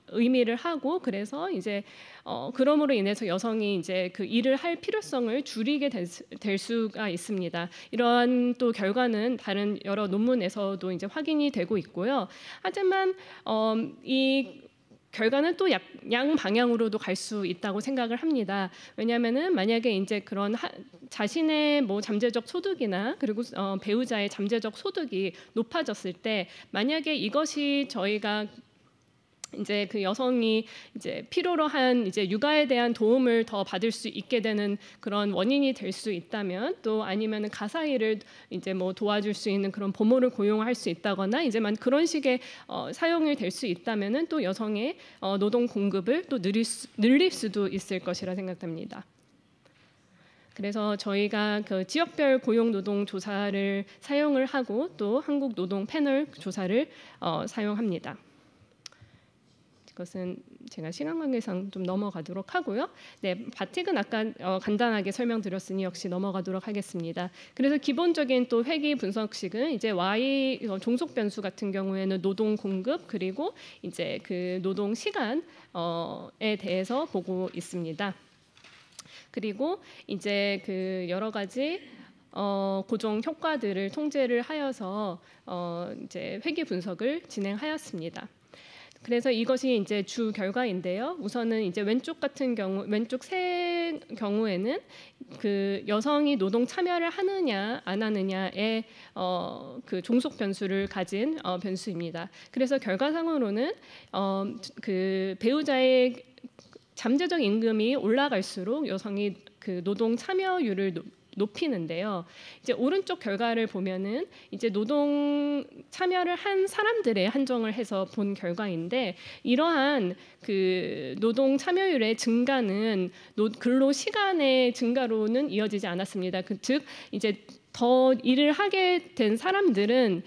의미를 하고, 그래서 이제 그럼으로 인해서 여성이 이제 일을 할 필요성을 줄이게 될 수가 있습니다. 이러한 또 결과는 다른 여러 논문에서도 이제 확인이 되고 있고요. 하지만 이 결과는 또 양 방향으로도 갈 수 있다고 생각을 합니다. 왜냐하면은 만약에 이제 그런 자신의 뭐 잠재적 소득이나 그리고 배우자의 잠재적 소득이 높아졌을 때, 만약에 이것이 저희가 이제 여성이 이제 필요로 한 이제 육아에 대한 도움을 더 받을 수 있게 되는 그런 원인이 될 수 있다면, 또 아니면은 가사 일을 이제 뭐 도와줄 수 있는 그런 보모를 고용할 수 있다거나 이제만 그런 식의 사용이 될 수 있다면은 또 여성의 노동 공급을 또 늘릴 수도 있을 것이라 생각됩니다. 그래서 저희가 지역별 고용 노동 조사를 사용을 하고 또 한국 노동 패널 조사를 사용합니다. 그것은 제가 시간 관계상 좀 넘어가도록 하고요. 네, 바틱은 아까 간단하게 설명드렸으니 역시 넘어가도록 하겠습니다. 그래서 기본적인 또 회귀 분석식은 이제 Y 종속 변수 같은 경우에는 노동 공급 그리고 이제 노동 시간에 대해서 보고 있습니다. 그리고 이제 여러 가지 고정 효과들을 통제를 하여서 이제 회귀 분석을 진행하였습니다. 그래서 이것이 이제 주 결과인데요. 우선은 이제 왼쪽 세 경우에는 여성이 노동 참여를 하느냐 안 하느냐의 종속 변수를 가진 변수입니다. 그래서 결과상으로는 배우자의 잠재적 임금이 올라갈수록 여성이 그 노동 참여율을 높이는데요. 이제 오른쪽 결과를 보면은 이제 노동 참여를 한 사람들의 한정을 해서 본 결과인데 이러한 그 노동 참여율의 증가는 근로 시간의 증가로는 이어지지 않았습니다. 즉 이제 더 일을 하게 된 사람들은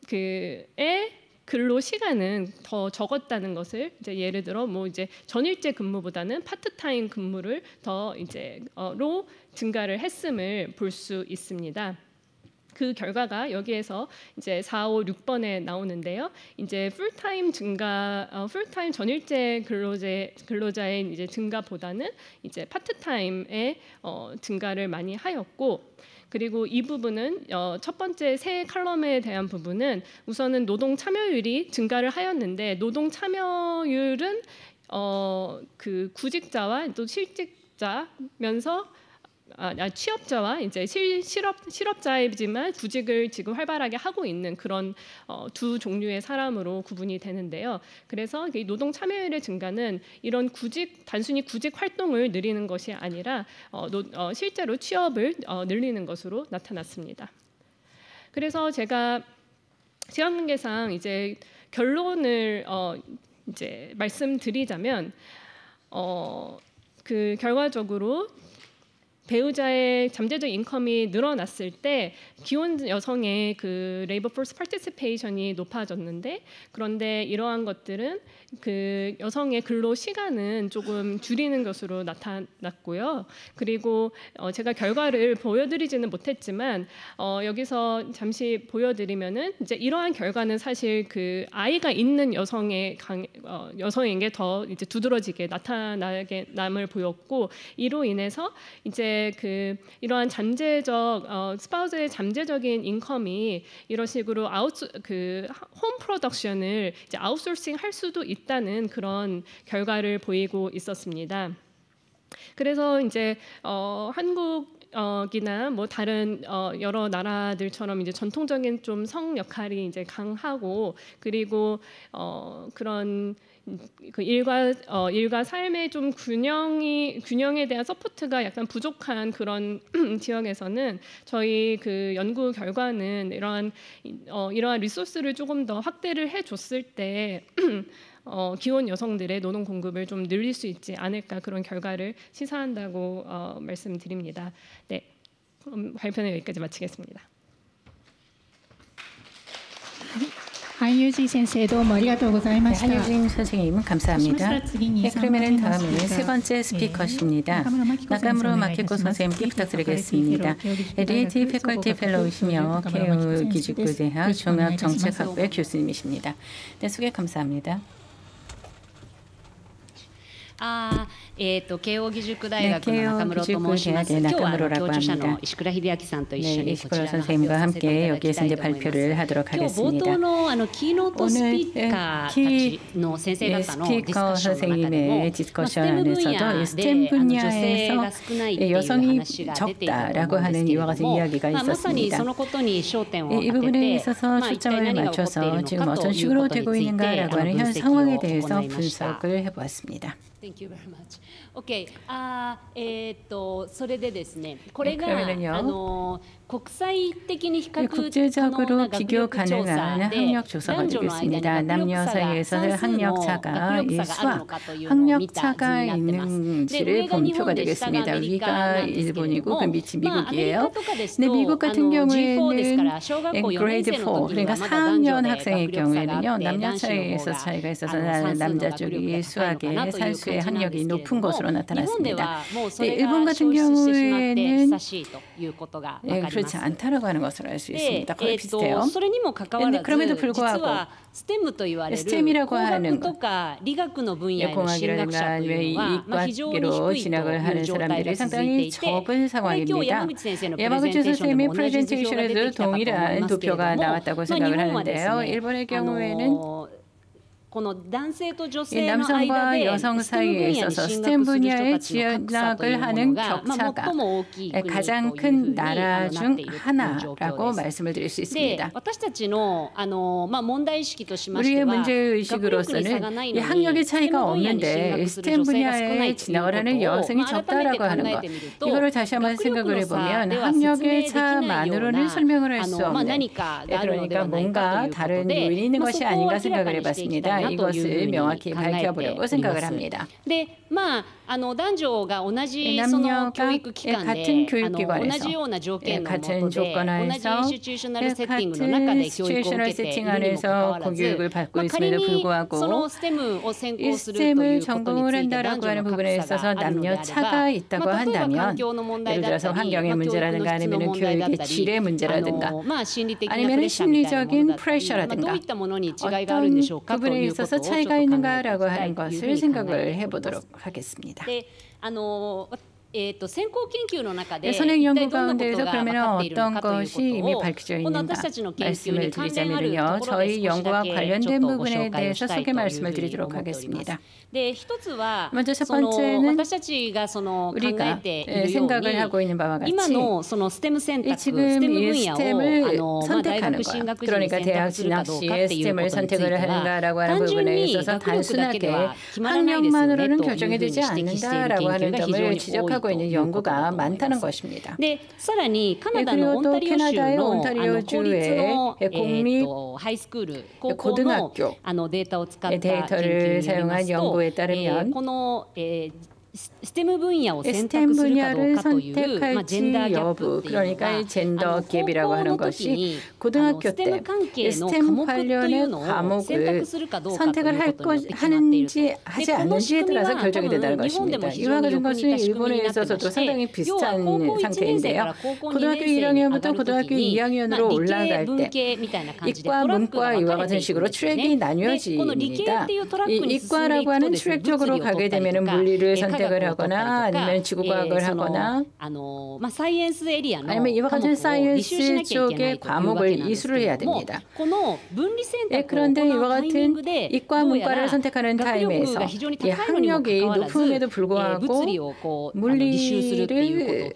그의 근로 시간은 더 적었다는 것을 이제 예를 들어 뭐 이제 전일제 근무보다는 파트타임 근무를 더 이제 로 증가를 했음을 볼 수 있습니다. 그 결과가 여기에서 이제 4, 5, 6번에 나오는데요. 이제 풀타임 증가, 풀타임 전일제 근로자의 이제 증가보다는 이제 파트타임의 증가를 많이 하였고. 그리고 이 부분은 첫 번째 세 칼럼에 대한 부분은 우선은 노동 참여율이 증가를 하였는데 노동 참여율은 그 구직자와 또 실직자면서 취업자와 이제 실업자이지만 구직을 지금 활발하게 하고 있는 그런 두 종류의 사람으로 구분이 되는데요. 그래서 이 노동 참여율의 증가는 이런 단순히 구직 활동을 늘리는 것이 아니라 실제로 취업을 늘리는 것으로 나타났습니다. 그래서 제가 시간 관계상 이제 결론을 이제 말씀드리자면 그 결과적으로 배우자의 잠재적 인컴이 늘어났을 때 기혼 여성의 그 레이버 포스 파티시페이션이 높아졌는데 그런데 이러한 것들은 그 여성의 근로 시간은 조금 줄이는 것으로 나타났고요. 그리고 제가 결과를 보여드리지는 못했지만 여기서 잠시 보여드리면은 이제 이러한 결과는 사실 그 아이가 있는 여성에게 더 이제 두드러지게 나타나게 남을 보였고 이로 인해서 이제 그 이러한 잠재적 스파우스의 잠재적인 인컴이 이런 식으로 그 홈 프로덕션을 이제 아웃소싱 할 수도 있다는 그런 결과를 보이고 있었습니다. 그래서 이제 한국이나 뭐 다른 여러 나라들처럼 이제 전통적인 좀 성 역할이 이제 강하고 그리고 그런 그 일과 삶의 좀 균형에 대한 서포트가 약간 부족한 그런 지역에서는 저희 그 연구 결과는 이러한 리소스를 조금 더 확대를 해줬을 때 기혼 여성들의 노동 공급을 좀 늘릴 수 있지 않을까 그런 결과를 시사한다고 말씀드립니다. 네, 발표는 여기까지 마치겠습니다. 한유진 선생どうもありがとうございました。 한유진 선생님 감사합니다. 네, 그러면 다음은 세 번째 스피커십니다. 나가무로 마키코 선생님께 부탁드리겠습니다. 리에티 패컬티 펠로우시며 케이오 기직부대학 종합정책학부의 교수님이십니다. 네, 소개 감사합니다. 慶應義塾大学の中室と申します。今日は教著者の石倉秀明さんと一緒にこちらの発表をさせていただきたいと思います。今日冒頭のキーノートスピーカーたちの先生方のディスカッションの中でもSTEM分野で女性が少ないっていう話が出ていたと思うんですけれども、まさにそのことに焦点を当てて、一体何が起こっているのかということについて分析を行いました。Thank you very much. Okay. それでですね、これが国際的に比較可能な学力調査で男女の間に学力差が算数の学力差があるのかというのを見た図になってます。で、上が日本で下がアメリカなんですけれども、アメリカとかですとG4ですから小学校4年生の時にはまだ男女で学力差があって男子の方が算数の学力が高いのかなという感じなんですけれども、日本ではもうそれが消失してしまって久しいということが分かります。 그렇지 않다라고 하는 것을 알 수 있습니다. 거의 비슷해요. それにもかかわらず実はSTEMと言われる工学とか理学の分野への進学者というのは非常に低いという状態が続いていて、これ今日山口先生のプレゼンテーションでも同じ図表が出てきたかと思いますけれども、日本はですね이 남성과 여성 사이에 있어서 스템 분야에 진학을 하는 격차가 가장 큰 나라 중 하나라고 말씀을 드릴 수 있습니다. 우리의 문제의식으로서는 이 학력의 차이가 없는데 스템 분야에 진학을 하는 여성이 적다라고 하는 것. 이거를 다시 한번 생각을 해보면 학력의 차만으로는 설명을 할 수 없는 그러니까 뭔가 다른 요인이 있는 것이 아닌가 생각을 해봤습니다. 이것을 명확히 밝혀보려고 생각을 합니다. 남녀가 같은 교육기관에서 같은 조건 안에서 같은 시츄에이셔널 세팅 안에서 교육을 받고 있음에도 불구하고 이 스템을 전공을 한다라고 하는 부분에 있어서 남녀 차가 있다고 한다면 예를 들어서 환경의 문제라든가 아니면 교육의 질의 문제라든가 아니면 심리적인 프레셔라든가 어떤 부분에 있어서 차이가 있는가라고 하는 것을 생각을 해보도록 하겠습니다. 선행 연구 가운데에서 그러면 어떤 것이 이미 밝혀져 있는가 말씀을 드리자면요. 저희 연구와 관련된 부분에 대해서 소개 말씀을 드리도록 하겠습니다. 먼저 첫 번째는 우리가 생각을 하고 있는 바와 같이 지금 이 스템을 선택하는 것, 그러니까 대학 진학 시에 스템을 선택을 하는가라고 하는 부분에 있어서 단순하게 학력만으로는 결정이 되지 않는다라고 하는 점을 지적하고 있는 연구가 많다는 것입니다. 그리고 또 캐나다의 온타리오주의 공립 고등학교 데이터를 사용한 연구에 따르면 스템 분야를 선택할지 여부, 그러니까 젠더 갭이라고 하는 것이 고등학교 때 스템 관련의 과목을 선택을 하는지 하지 않는지에 따라서 결정이 된다는 것입니다. 이와 같은 것은 일본에 있어서도 상당히 비슷한 상태인데요. 고등학교 1학년부터 고등학교 2학년으로 올라갈 때 이과, 문과 이와 같은 식으로 트랙이 나뉘어집니다. 이 이과라고 하는 트랙적으로 가게 되면 물리를 선택을 하거나 아니면 지구과학을 하거나 아니면 이와 같은 사이언스 쪽의 과목을 이수를 해야 됩니다. 그런데 이와 같은 이과 문과를 선택하는 타임에서 이 학력이 높음에도 불구하고 물리를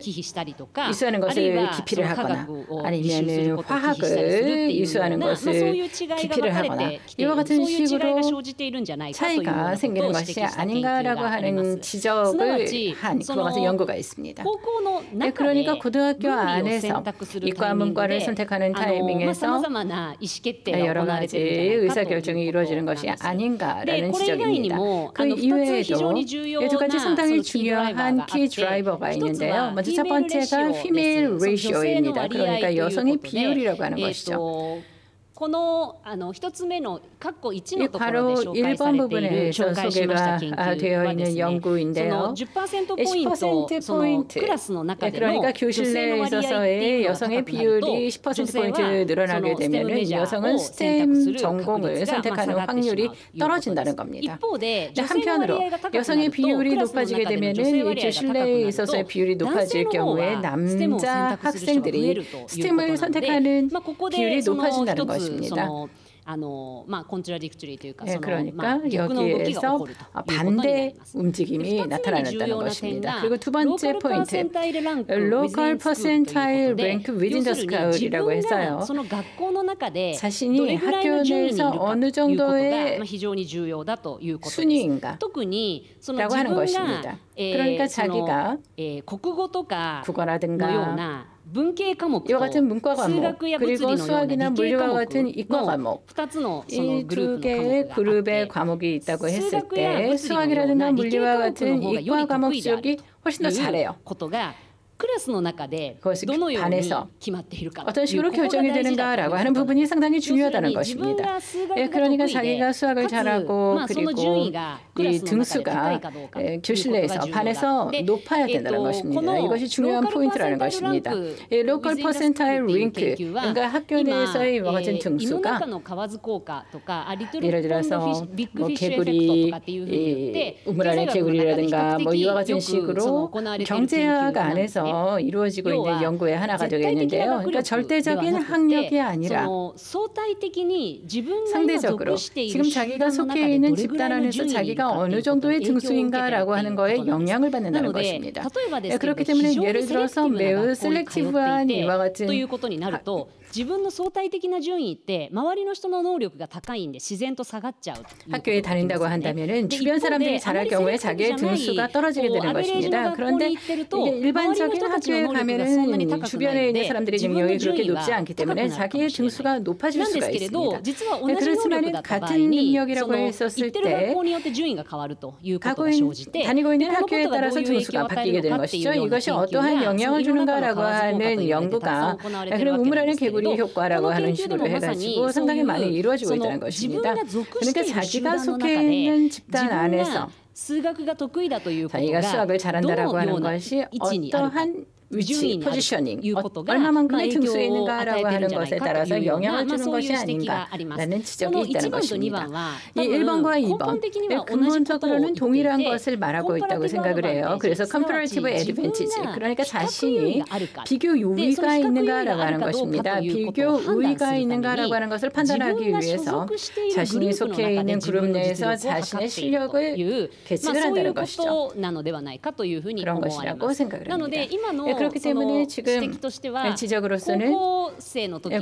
이수하는 것을 기피를 하거나 아니면 화학을 이수하는 것을 기피를 하거나 이와 같은 식으로 차이가 생기는 것이 아닌가라고 하는 지적을 한 그와 같은 연구가 있습니다. 그러니까 고등학교 안에서 이과 문과를 선택하는 타이밍에서 여러 가지 의사결정이 이루어지는 것이 아닌가라는 지적입니다. 그 이외에도 이 두 가지 상당히 중요한 키 드라이버가 있는데요. 먼저 첫 번째가 female ratio입니다. 그러니까 여성의 비율이라고 하는 것이죠. 이 바로 1번 부분에서 소개가 되어 있는 연구인데요. 10%포인트, 그러니까 교실 내에 있어서의 여성의 비율이 10%포인트 늘어나게 되면 여성은 스템 전공을 선택하는 확률이 떨어진다는 겁니다. 한편으로 여성의 비율이 높아지게 되면 이 교실 내에 있어서의 비율이 높아질 경우에 남자 학생들이 스템을 선택하는 비율이 높아진다는 것입니다. 그러니까 여기에서 반대 움직임이 나타난다는 것입니다. 그리고 두 번째 포인트, Local Percentile Rank Within the School이라고 해서요. 자신이 학교 내에서 어느 정도의 순위인가 라고 하는 것입니다. 그러니까 자기가 국어라든가 이와 같은 문과 과목 그리고 수학이나 물리와 같은 이과 과목 이 두 개의 그룹의 과목이 있다고 했을 때 수학이라든가 물리와 같은 이과 과목 지역이 훨씬 더 잘해요. 그것이 반에서 어떤 식으로 결정이 되는가라고 하는 부분이 상당히 중요하다는 것입니다. 그러니까 자기가 수학을 잘하고 그리고 이 등수가 교실 내에서 반에서 높아야 된다는 것입니다. 이것이 중요한 포인트라는 것입니다. 로컬 퍼센타일 링크, 그러니까 학교 내에서의 이와 같은 등수가 예를 들어서 뭐 개구리, 우물 안의 개구리라든가 뭐 이와 같은 식으로 경제학 안에서 속에서 이루어지고 있는 연구의 하나가 되겠는데요. 그러니까 절대적인 학력이 아니라 상대적으로 지금 자기가 속해 있는 집단 안에서 자기가 어느 정도의 등수인가라고 하는 거에 영향을 받는다는 것입니다. 그렇기 때문에 예를 들어서 매우 셀렉티브한 이와 같은 自分の相対的な順位って周りの人の能力が高いんで自然と下がっちゃう。 학교에 다닌다고 한다면은 주변 사람들이 잘할 경우에 자기의 등수가 떨어지게 되는 것입니다. 그런데 이게 일반적인 학교에 가면은 주변에 있는 사람들의 능력이 그렇게 높지 않기 때문에 자기의 등수가 높아질 수가 있습니다. 그렇지만 같은 능력이라고 했었을 때 다니고 있는 학교에 따라서 등수가 바뀌게 되는 것이죠. 이것이 어떠한 영향을 주는가라고 하는 연구가 그리고 우물안의 개구리 효과라고 하는 식으로 해가지고 상당히 많이 이루어지고 있다는 것입니다. 그러니까 자기가 속해 있는 집단 안에서 자기가 수학을 잘한다라고 하는 것이 어떠한 위치, 포지셔닝, 얼마만큼의 등수에 있는가라고 하는 것에 따라서 영향을 주는 것이 아닌가라는 지적이 있다는 것입니다. 이 1번과 2번, 근본적으로는 동일한 것을 말하고 있다고 생각을 해요. 그래서 comparative advantage, 그러니까 자신이 비교 우위가 있는가라고 하는 것입니다. 비교 우위가 있는가라고 하는 것을 판단하기 위해서 자신이 속해 있는 그룹 내에서 자신의 실력을 계측을 한다는 것이죠. 그런 것이라고 생각을 합니다. 그렇기 때문에 지금 지적으로서는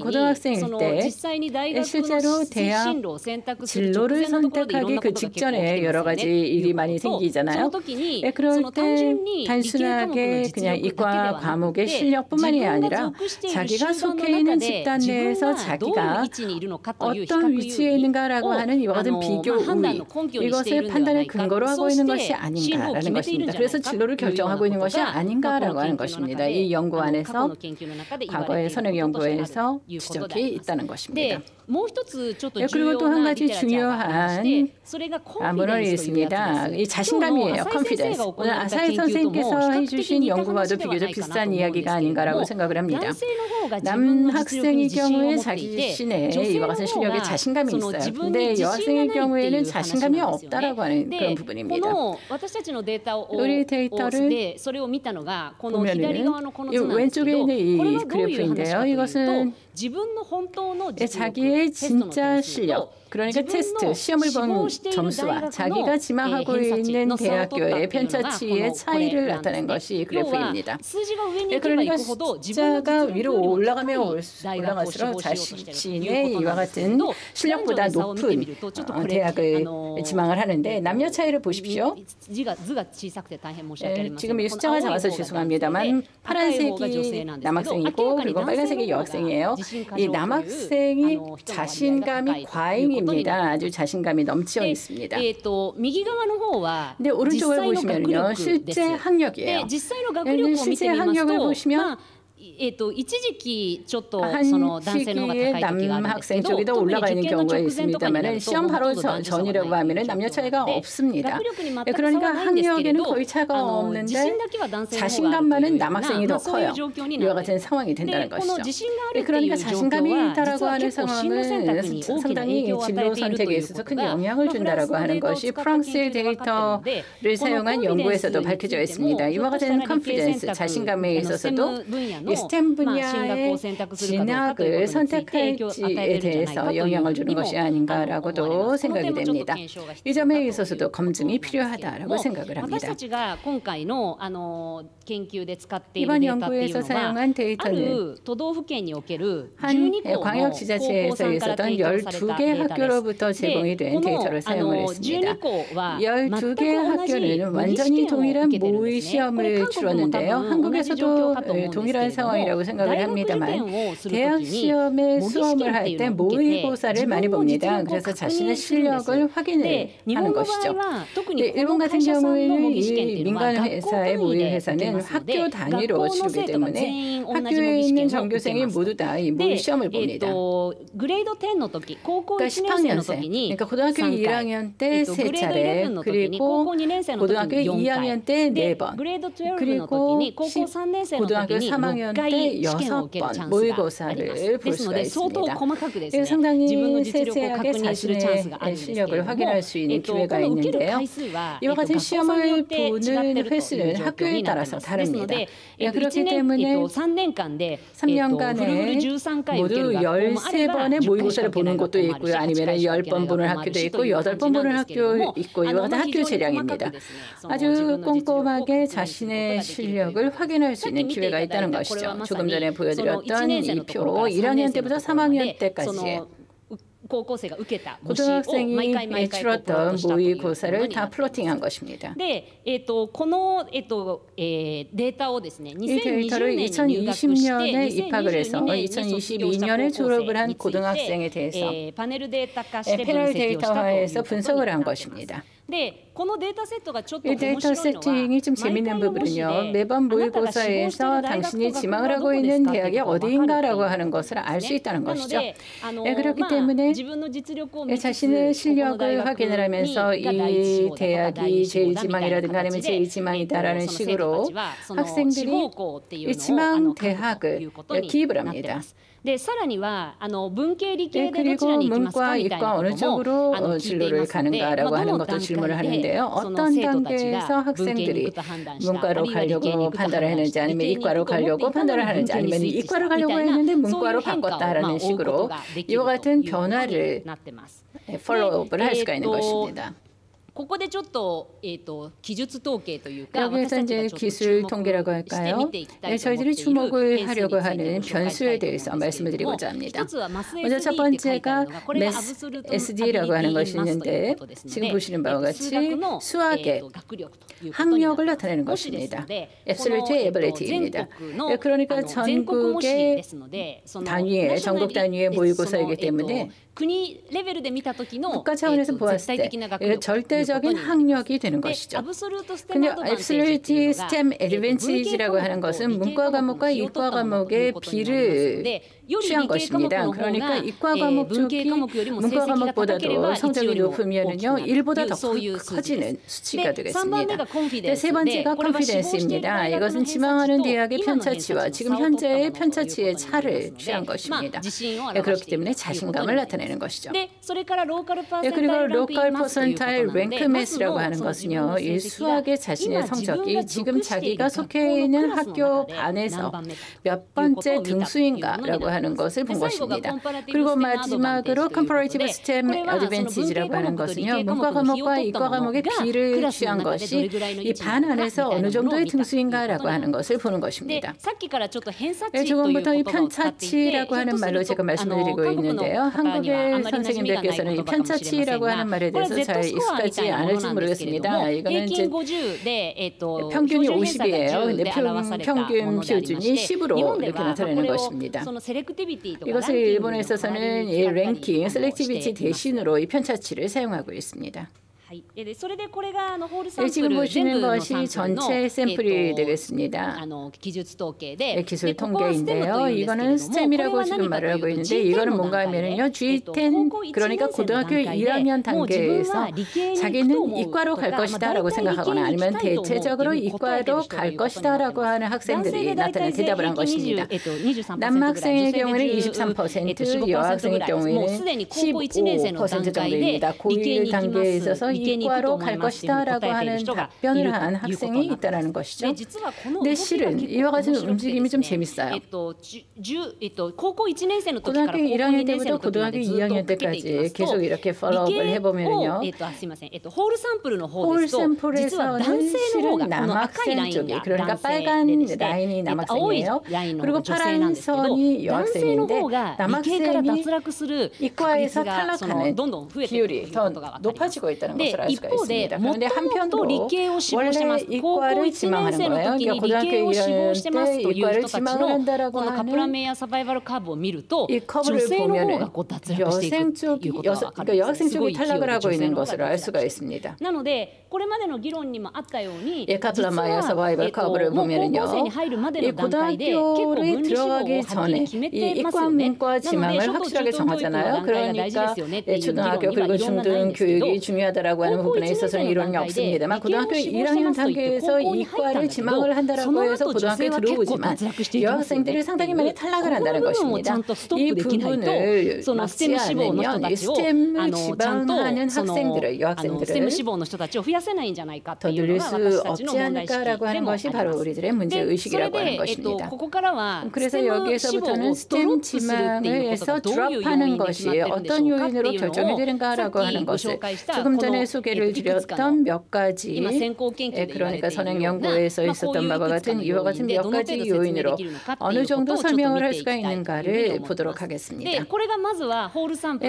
고등학생일 때 실제로 대학 진로를 선택하기 그 직전에 여러 가지 일이 많이 생기잖아요. 그럴 때 단순하게 그냥 이과 과목의 실력뿐만이 아니라 자기가 속해 있는 집단 내에서 자기가 어떤 위치에 있는가라고 하는 이와 같은 비교 우위, 이것을 판단의 근거로 하고 있는 것이 아닌가라는 것입니다. 그래서 진로를 결정하고 있는 것이 아닌가라고 하는 것입니다. 이 연구 안에서 과거의 선행 연구에서 지적이 있다는 것입니다. 그리고 또 한 가지 중요한 문헌이 있습니다. 이 자신감이에요. confidence. 오늘 아사히 선생님께서 해주신 연구와도 비교적 비슷한 이야기가 아닌가라고 생각을 합니다. 남학생의 경우에 자기 자신의 이와 같은 실력에 자신감이 있어요. 근데 여학생의 경우에는 자신감이 없다라고 하는 그런 부분입니다. 우리 데이터를 보면은 이 왼쪽에 있는 이 그래프인데요. 이것은 자기의 진짜 실력, 그러니까 테스트, 시험을 본 점수와 자기가 지망하고 있는 대학교의 편차치의 차이를 나타낸 것이 그래프입니다. 그러니까 숫자가 위로 올라가면 올라갈수록 자신의 이와 같은 실력보다 높은 대학을 지망을 하는데 남녀 차이를 보십시오. 지금 이 숫자가 작아서 죄송합니다만 파란색이 남학생이고 그리고 빨간색이 여학생이에요. 이 남학생이 자신감이 과잉입니다. 아주 자신감이 넘쳐 있습니다. 근데 오른쪽을 보시면요, 실제 학력이에요. 실제 학력을 보시면 한 시기에 남학생 쪽이 더 올라가 있는 경우가 있습니다만 시험 바로 전이라고 하면 남녀 차이가 없습니다. 그러니까 학력에는 거의 차가 없는데 자신감만은 남학생이 더 커요. 이와 같은 상황이 된다는 것이죠. 그러니까 자신감이 있다라고 하는 상황은 상당히 진로 선택에 있어서 큰 영향을 준다라고 하는 것이 프랑스의 데이터를 사용한 연구에서도 밝혀져 있습니다. 이와 같은 confidence, 자신감에 있어서도 스템 분야의 진학을 선택할지에 대해서 영향을 주는 것이 아닌가라고도 생각이 됩니다. 이 점에 있어서도 검증이 필요하다라고 생각을 합니다. 이번 연구에서 사용한 데이터는 한 광역지자체에서 있었던 12개 학교로부터 제공이 된 데이터를 사용을 했습니다. 12개 학교는 완전히 동일한 모의 시험을 치렀는데요. 한국에서도 동일한 상황이라고 생각을 합니다만 대학 시험에 수험을 할 때 모의고사를 많이 봅니다. 그래서 자신의 실력을 확인을 하는 것이죠. 일본 같은 경우에는 이 민간 회사의 모의 회사는 학교 단위로 치르기 때문에 학교에 있는 전교생이 모두 다 이 모의 시험을 봅니다. 그러니까 10학년생, 그러니까 고등학교 1학년 때 3차례, 그리고 고등학교 2학년 때 4번, 그리고 고등학교 3학년 때 때 6번 모의고사를 볼 수가 있습니다. 상당히 세세하게 자신의 실력을 확인할 수 있는 기회가 있는데요. 이와 같은 시험을 보는 횟수는 학교에 따라서 다릅니다. 그렇기 때문에 3년간에 모두 13번의 모의고사를 보는 곳도 있고요. 아니면 10번 보는 학교도 있고 8번 보는 학교 있고 이와 같은 학교 재량입니다. 아주 꼼꼼하게 자신의 실력을 확인할 수 있는 기회가 있다는 것이죠. 조금 전에 보여드렸던 이 표 1학년 때부터 3학년 때까지의 고등학생이 치렀던 모의고사를 다 플로팅한 것입니다. 이 데이터를 2020년에 입학을 해서 2022년에 졸업을 한 고등학생에 대해서 패널 데이터화해서 분석을 한 것입니다. 이 데이터 세팅이 좀 재미있는 부분은요. 매번 모의고사에서 당신이 지망을 하고 있는 대학이 어디인가라고 하는 것을 알 수 있다는 것이죠. 그렇기 때문에 자신의 실력을 확인을 하면서 이 대학이 제1지망이라든가 아니면 제2지망이다라는 식으로 학생들이 이 지망 대학을 기입을 합니다. 그리고 문과, 이과 어느 쪽으로 진로를 가는가라고 하는 것도 질문을 하는데요. 어떤 단계에서 학생들이 문과로 가려고 판단을 했는지 아니면 이과로 가려고 판단을 하는지 아니면 이과로 가려고 했는데 문과로 바꿨다라는 식으로 이와 같은 변화를 팔로우업을 할 수가 있는 것입니다. 여기에서 이제 기술 통계라고 할까요? 저희들이 주목을 하려고 하는 변수에 대해서 말씀을 드리고자 합니다. 먼저 첫 번째가 SD라고 하는 것이 있는데 지금 보시는 바와 같이 수학의 학력을 나타내는 것입니다. Absolute Ability입니다. 그러니까 전국의 단위의 전국 단위의 모의고사이기 때문에 국가 차원에서 보았을 때 절대적인 학력이 되는 것이죠. 근데 Absolute STEM Advantage라고 하는 것은 문과 과목과 이과 과목의 비를 취한 것입니다. 그러니까 이과 과목 쪽이 문과 과목보다도 성적이 높으면요 1보다 더 커지는 수치가 되겠습니다. 세 번째가 컨피던스입니다. 이것은 지망하는 대학의 편차치와 지금 현재의 편차치의 차를 취한 것입니다. 그렇기 때문에 자신감을 나타내는 것이죠. 그리고 로컬 퍼센타일 랭크 매스라고 하는 것은요 이 수학의 자신의 성적이 지금 자기가 속해 있는 학교 반에서 몇 번째 등수인가라고 하는 것을 본 것입니다. 그리고 마지막으로 Comparative STEM Advantage라고 하는 것은요. 문과 과목과 이과 과목의 비를 취한 것이 이 반 안에서 어느 정도의 등수인가라고 하는 것을 보는 것입니다. 조금부터 이 편차치라고 하는 말로 제가 말씀을 드리고 있는데요. 한국의 선생님들께서는 이 편차치라고 하는 말에 대해서 잘 익숙하지 않을지 모르겠습니다. 이거는 이제 평균이 50이에요. 근데 평균 표준이 10으로 이렇게 나타내는 것입니다. 이것을 일본에 있어서는 이 랭킹, 셀렉티비티 대신으로 이 편차치를 사용하고 있습니다. 지금 보시는 것이 전체 샘플이 되겠습니다. 기술 통계인데요. 이거는 스템이라고 지금 말을 하고 있는데 이거는 뭔가 하면은요. G10 그러니까 고등학교 1학년 단계에서 자기는 이과로 갈 것이다 라고 생각하거나 아니면 대체적으로 이과로 갈 것이다 라고 하는 학생들이 나타낸 대답을 한 것입니다. 남학생의 경우에는 23%, 여학생의 경우에는 15% 정도입니다. 고1 단계에 있어서 이과로 갈 것이다 라고 하는 답변을 한 학생이 있다는 것이죠. 근데 실은 이와 같은 움직임이 좀 재밌어요. 고등학교 1학년 때부터 고등학교 2학년 때까지 계속 이렇게 팔로우업을 해보면요. 홀 샘플에서는 실은 남학생 쪽이 그러니까 빨간 라인이 남학생이에요. 그리고 파란 선이 여학생인데 남학생이 이과에서 탈락하는 비율이 더 높아지고 있다는 것을 알 수가 있습니다. 그런데 한편으로 원래 이과를 지망하는 거예요. 그러니까 고등학교 1학년 때 이과를 지망을 한다라고 하는 이 커브를 보면은 여학생 쪽이 탈락을 하고 있는 것을 알 수가 있습니다. 카플라마이어 서바이벌 커브를 보면은요. 이 고등학교에 들어가기 전에 이 이과 문과 지망을 확실하게 정하잖아요. 그러니까 초등학교 그리고 중등 교육이 중요하다라고 된다라고 하는 부분에 있어서는 이론이 없습니다만 고등학교 1학년 단계에서 이과를 지망을 한다라고 해서 고등학교에 들어오지만 여학생들이 상당히 많이 탈락을 한다는 것입니다. 이 부분을 막지 않으면 STEM을 지방하는 학생들을 여학생들을 더 늘릴 수 없지 않을까라고 하는 것이 바로 우리들의 문제의식이라고 하는 것입니다. 그래서 여기에서부터는 STEM 지망을 해서 드롭하는 것이 어떤 요인으로 결정이 되는가라고 하는 것을 조금 전에 소개를 드렸던 몇 가지 그러니까 선행 연구에서 있었던 바와 같은 이와 같은 몇 가지 요인으로 어느 정도 설명을 할 수가 있는가를 보도록 하겠습니다.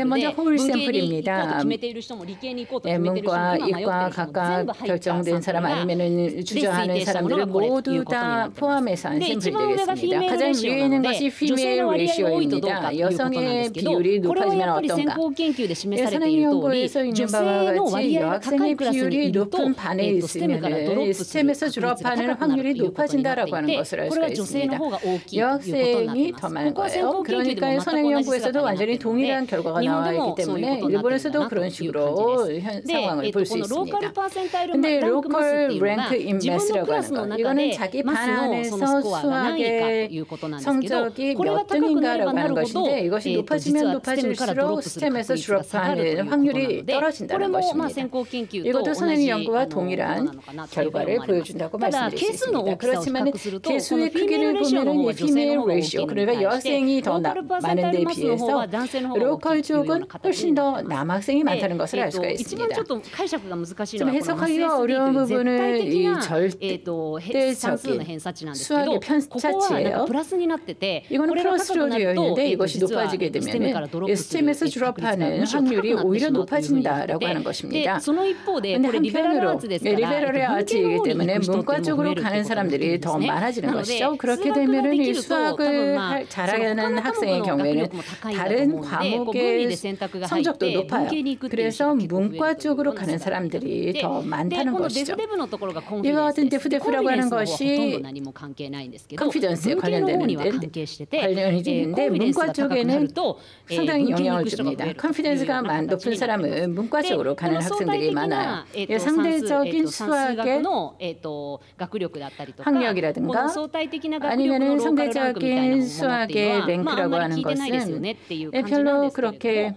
먼저 홀 샘플입니다. 문과, 이과 각각 결정된 사람 아니면 주저하는 사람들을 모두 다 포함해서 한 샘플이 되겠습니다. 가장 위에 있는 것이 female ratio입니다. 여성의 비율이 높아지면 어떤가? 선행 연구에서 있는 바와 같이 여학생의 비율이 높은 반에 있으면 STEM에서 졸업하는 확률이 높아진다라고 하는 것을 알 수가 있습니다. 여학생이 더 많은 거예요. 그러니까 선행 연구에서도 완전히 동일한 결과가 나와 있기 때문에 일본에서도 그런 식으로 상황을 볼 수 있습니다. 근데 로컬 랭크 인 매스라고 하는 것, 이거는 자기 반 안에서 수학의 성적이 몇 등인가라고 하는 것인데 이것이 높아지면 높아질수록 스템에서 졸업하는 확률이 떨어진다는 것입니다. 이것도 선행 연구와 동일한 결과를 보여준다고 말씀드릴 수 있습니다. 그렇지만 개수의 크기를 보면은 이 female ratio, 그러니까 여학생이 더 많은 데 비해서 로컬 쪽은 훨씬 더 남학생이 많다는 것을 알 수가 있습니다. 좀 해석하기가 어려운 부분은 이 절대적인 수학의 편차치예요. 이거는 플러스로 되어 있는데 이것이 높아지게 되면 STEM에서 졸업하는 확률이 오히려 높아진다라고 하는 것입니다. 그런데 한편으로 리베럴의 아트이기 때문에 문과 쪽으로 가는 사람들이 더 많아지는 것이죠. 그렇게 되면은 이 수학을 잘하는 학생의 경우에는 다른 과목의 성적도 높아요. 그래서 문과 쪽으로 가는 사람들이 더 많다는 것이죠. 이와 같은 데프데프라고 하는 것이 컨피던스에 관련이 되는데 문과 쪽에는 상당히 영향을 줍니다. 컨피던스가 높은 사람은 문과 쪽으로 가는 학생들이 많아요. 상대적인 수학의 학력이라든가 아니면 상대적인 수학의 랭크라고 하는 것은 별로 그렇게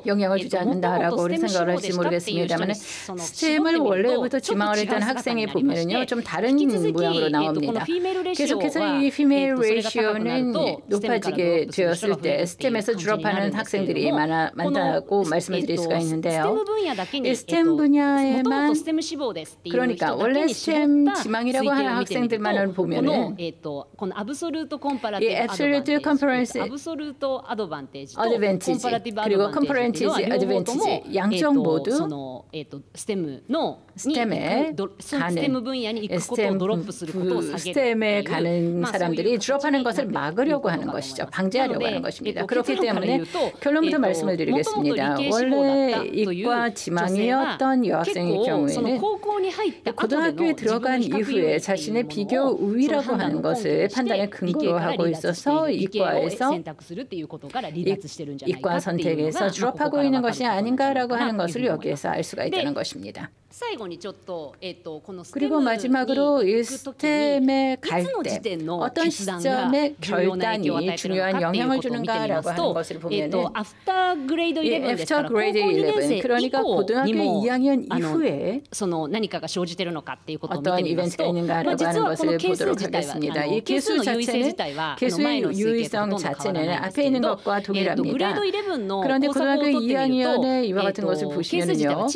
영향을 주지 않는다라고 생각을 할지 모르겠습니다만 스템을 원래부터 지망을 했던 학생에 보면요 좀 다른 모양으로 나옵니다. 계속해서 이 female ratio는 높아지게 되었을 때 스템에서 졸업하는 학생들이 많다고 말씀을 드릴 수가 있는데요. 이 스템 분야에만 그러니까 원래 스템 지망이라고 하는 학생들만을 보면은 이 absolute comparison advantage 그리고 컴퍼런티지 어드밴티지 양쪽 모두 스템에 가는 사람들이 졸업하는 것을 막으려고 하는 것이죠. 방지하려고 하는 것입니다. 그렇기 때문에 결론부터 말씀을 드리겠습니다. 원래 이과 지망이었던 여학생의 경우에는 고등학교에 들어간 이후에 자신의 비교 우위라고 하는 것을 판단의 근거로 하고 있어서 이과에서 이과 선택에서 졸업하고 있는 것이 아닌가라고 하는 것을 여기에서 알 수가 있다는 것입니다. 그리고 마지막으로 이 스템에 갈 때 어떤 시점에 결단이 중요한 영향을 주는가라고 하는 것을 보면은 이 애프터 그레이드 11 그러니까 고등학교 2학년 이후에 어떤 이벤트가 있는가라고 하는 것을 보도록 하겠습니다. 이 개수 자체는 개수의 유의성 자체는 앞에 있는 것과 동일합니다. 그런데 고등학교 2학년에 이와 같은 것을 보시면요,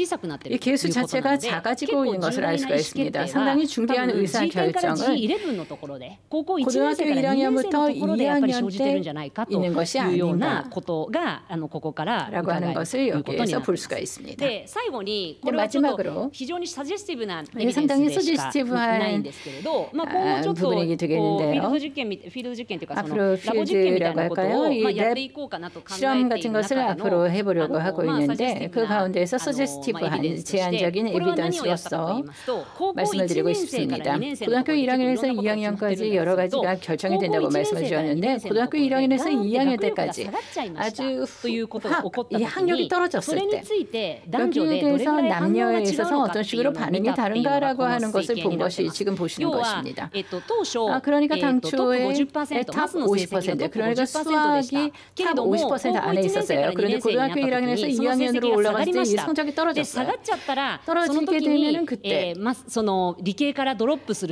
이 개수 자체가 작아지고 있는 것을 알 수가 있습니다. 상당히 중대한 의사 결정은 고등학교 1학년부터 2학년 때 있는 것이 아닌가라고 하는 것을 여기에서 볼 수가 있습니다. 마지막으로 상당히 서제스티브한 부분이 되겠는데요. 앞으로 필드라고 할까요? 이 랩 실험 같은 것을 앞으로 해보려고 하고 있는데 그 가운데서 서제스티브한 제한적인 에비던스로서 말씀을 드리고 싶습니다. 고등학교 1학년에서 2학년까지 여러 가지가 결정이 된다고 말씀을 주셨는데 고등학교 1학년에서 2학년 때까지 아주 이 학력이 떨어졌을 때 여기에 대해서 남녀에 있어서 어떤 식으로 반응이 다른가라고 하는 것을 본 것이 지금 보시는 것입니다. 그러니까 당초에 탑 50%, 그러니까 수학이 탑 50% 안에 있었어요. 그런데 고등학교 1학년에서 2학년으로 올라갔을 때 이 성적이 떨어졌어요. 떨어지게 되면 그때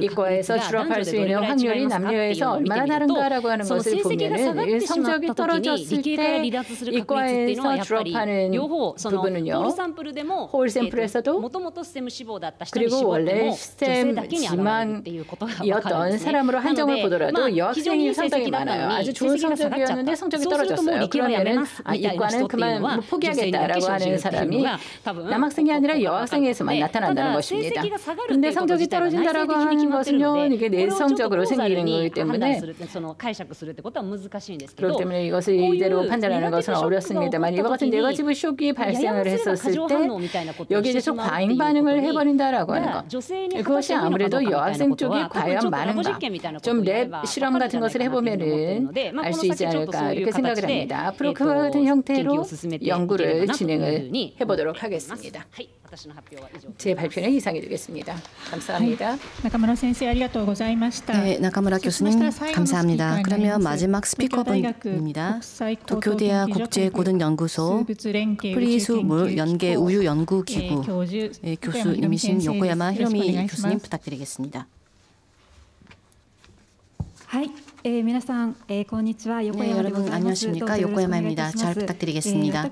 이과에서 졸업할 수 있는 확률이 남녀에서 얼마나 다른가라고 하는 것을 보면은 성적이 떨어졌을 때 이과에서 졸업하는 부분은요. 홀 샘플에서도 그리고 원래 스템 지망이었던 사람으로 한정을 보더라도 여학생이 상당히 많아요. 아주 좋은 성적이었는데 성적이 떨어졌어요. 그러면은 이과는 그만 포기하겠다라고 하는 사람이 남학생이 아니라 여학생에서만 나타난다는 것입니다. 그런데 성적이 떨어진다라고 하는 것은요, 이게 내성적으로 생기는 거기 때문에 그렇기 때문에 이것을 이대로 판단하는 것은 어렵습니다만 이와 같은 네거티브 쇼크가 발생을 했었을 때 여기에 대해서 과잉 반응을 해버린다라고 하는 것. 그것이 아무래도 여학생 쪽이 과연 많은가. 좀 랩 실험 같은 것을 해보면은 알 수 있지 않을까 이렇게 생각을 합니다. 앞으로 그와 같은 형태로 연구를 진행을 해보도록 하겠습니다. 제 발표는 이상이 되겠습니다. 감사합니다. 나카무라 선생, ありがとうございました. 네, 나카무라 교수님 감사합니다. 그러면 마지막 스피커분입니다. 도쿄대학 국제고등연구소 프리수물 연계 우유 연구기구 교수님이신 요코야마 히로미 교수님 부탁드리겠습니다. 네, 여러분 안녕하십니까? 요코야마입니다. 잘 부탁드리겠습니다.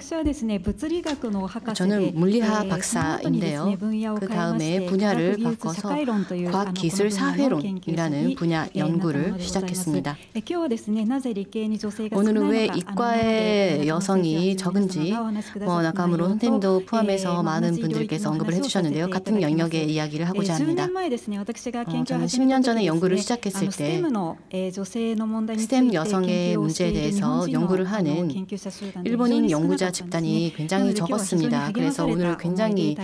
저는 물리학 박사인데요. 그 다음에 분야를 바꿔서 과학기술사회론이라는 분야 연구를 시작했습니다. 오늘은 왜 이과의 여성이 적은지 나카무라 선생님도 포함해서 많은 분들께서 언급을 해주셨는데요. 같은 영역의 이야기를 하고자 합니다. 저는 10년 전에 연구를 시작했을 때 스템 여성의 문제에 대해서 연구를 하는 일본인 연구자 집단이 굉장히 적었습니다. 그래서 오늘 굉장히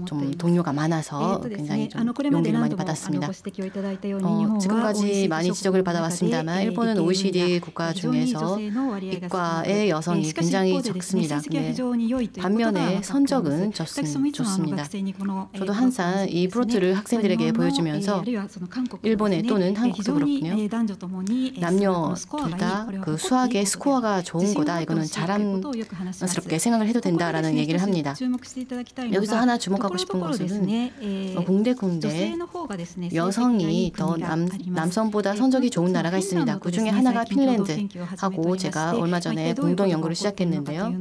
좀 동료가 많아서 굉장히 좀 용기를 많이 받았습니다. 지금까지 많이 지적을 받아왔습니다만 일본은 OECD 국가 중에서 이과의 여성이 굉장히 적습니다. 반면에 선적은 좋습니다. 저도 항상 이 프로트를 학생들에게 보여주면서 일본에 또는 한국도 그렇군요. 남녀 둘 다 그 수학의 스코어가 좋은 거다. 이거는 자랑스럽게 생각을 해도 된다라는 얘기를 합니다. 여기서 하나 주목하고 싶은 것은 공대공대 여성이 더 남성보다 성적이 좋은 나라가 있습니다. 그 중에 하나가 핀란드하고 제가 얼마 전에 공동 연구를 시작했는데요.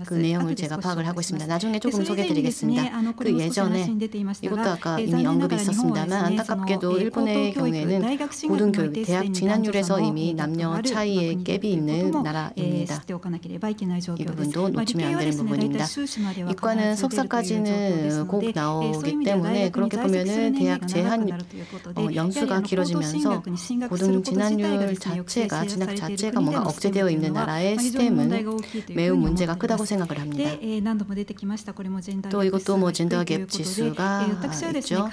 그 내용을 제가 파악을 하고 있습니다. 나중에 조금 소개해드리겠습니다. 그 예전에 이것도 아까 이미 언급이 있었습니다만 안타깝게도 일본의 경우에는 고등교육, 대학 진학률에서 이미 남녀 차이의 갭이 있는 나라입니다. 이 부분도 놓치면 안 되는 부분입니다. 이과는 석사까지는 꼭 나오기 때문에 그렇게 보면은 대학 제한 연수가 길어지면서 고등 진학률 자체가 진학 자체가 뭔가 억제되어 있는 나라의 스템은 매우 문제가 크다고 생각을 합니다. 또 이것도 젠더 갭 지수가 있죠.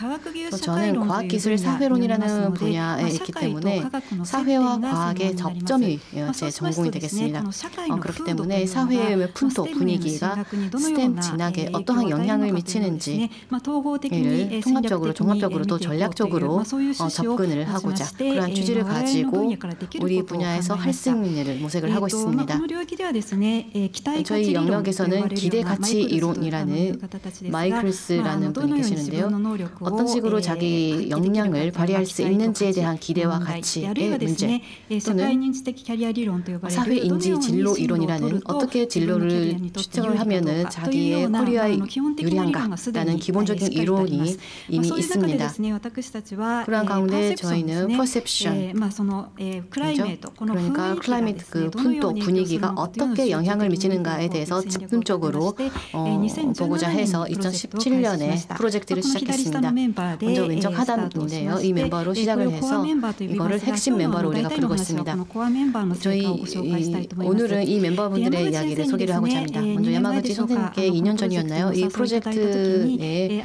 저는 과학기술 사회론이라는 분야에 있기 때문에 사회와 과학의 접점이 제 전공이 되겠습니다. 그렇기 때문에 사회의 풍토, 분위기가 스템 진학에 어떠한 영향을 미치는지 이를 통합적으로, 종합적으로 또 전략적으로 접근을 하고자 그러한 취지를 가지고 우리 분야에서 할 수 있는 일을 모색을 하고 있습니다. 저희 영역에서는 기대가치 이론이라는 마이클스라는 분이 계시는데요. 어떤 식으로 자기 역량을 발휘할 수 있는지에 대한 기대와 가치의 문제 또는 사회인지 진로 이론이라는 어떻게 진로를 추정을 하면은 자기의 커리어에 유리한가라는 기본적인 이론이 이미 있습니다. 그러한 가운데 저희는 퍼셉션, 그러니까 클라이밋 그 풍토 분위기가 어떻게 영향을 미치는가에 대해서 집중적으로 보고자 해서 2017년에 프로젝트를 시작했습니다. 먼저 왼쪽 하단인데요. 이 멤버로 시작을 해서 이 이거를 핵심 멤버로 우리가 부르고 있습니다. 저희 오늘은 이 멤버분들의 이야기를 소개를 하고자 합니다. 먼저 야마구치 선생님께 2년 전이었나요? 이 프로젝트에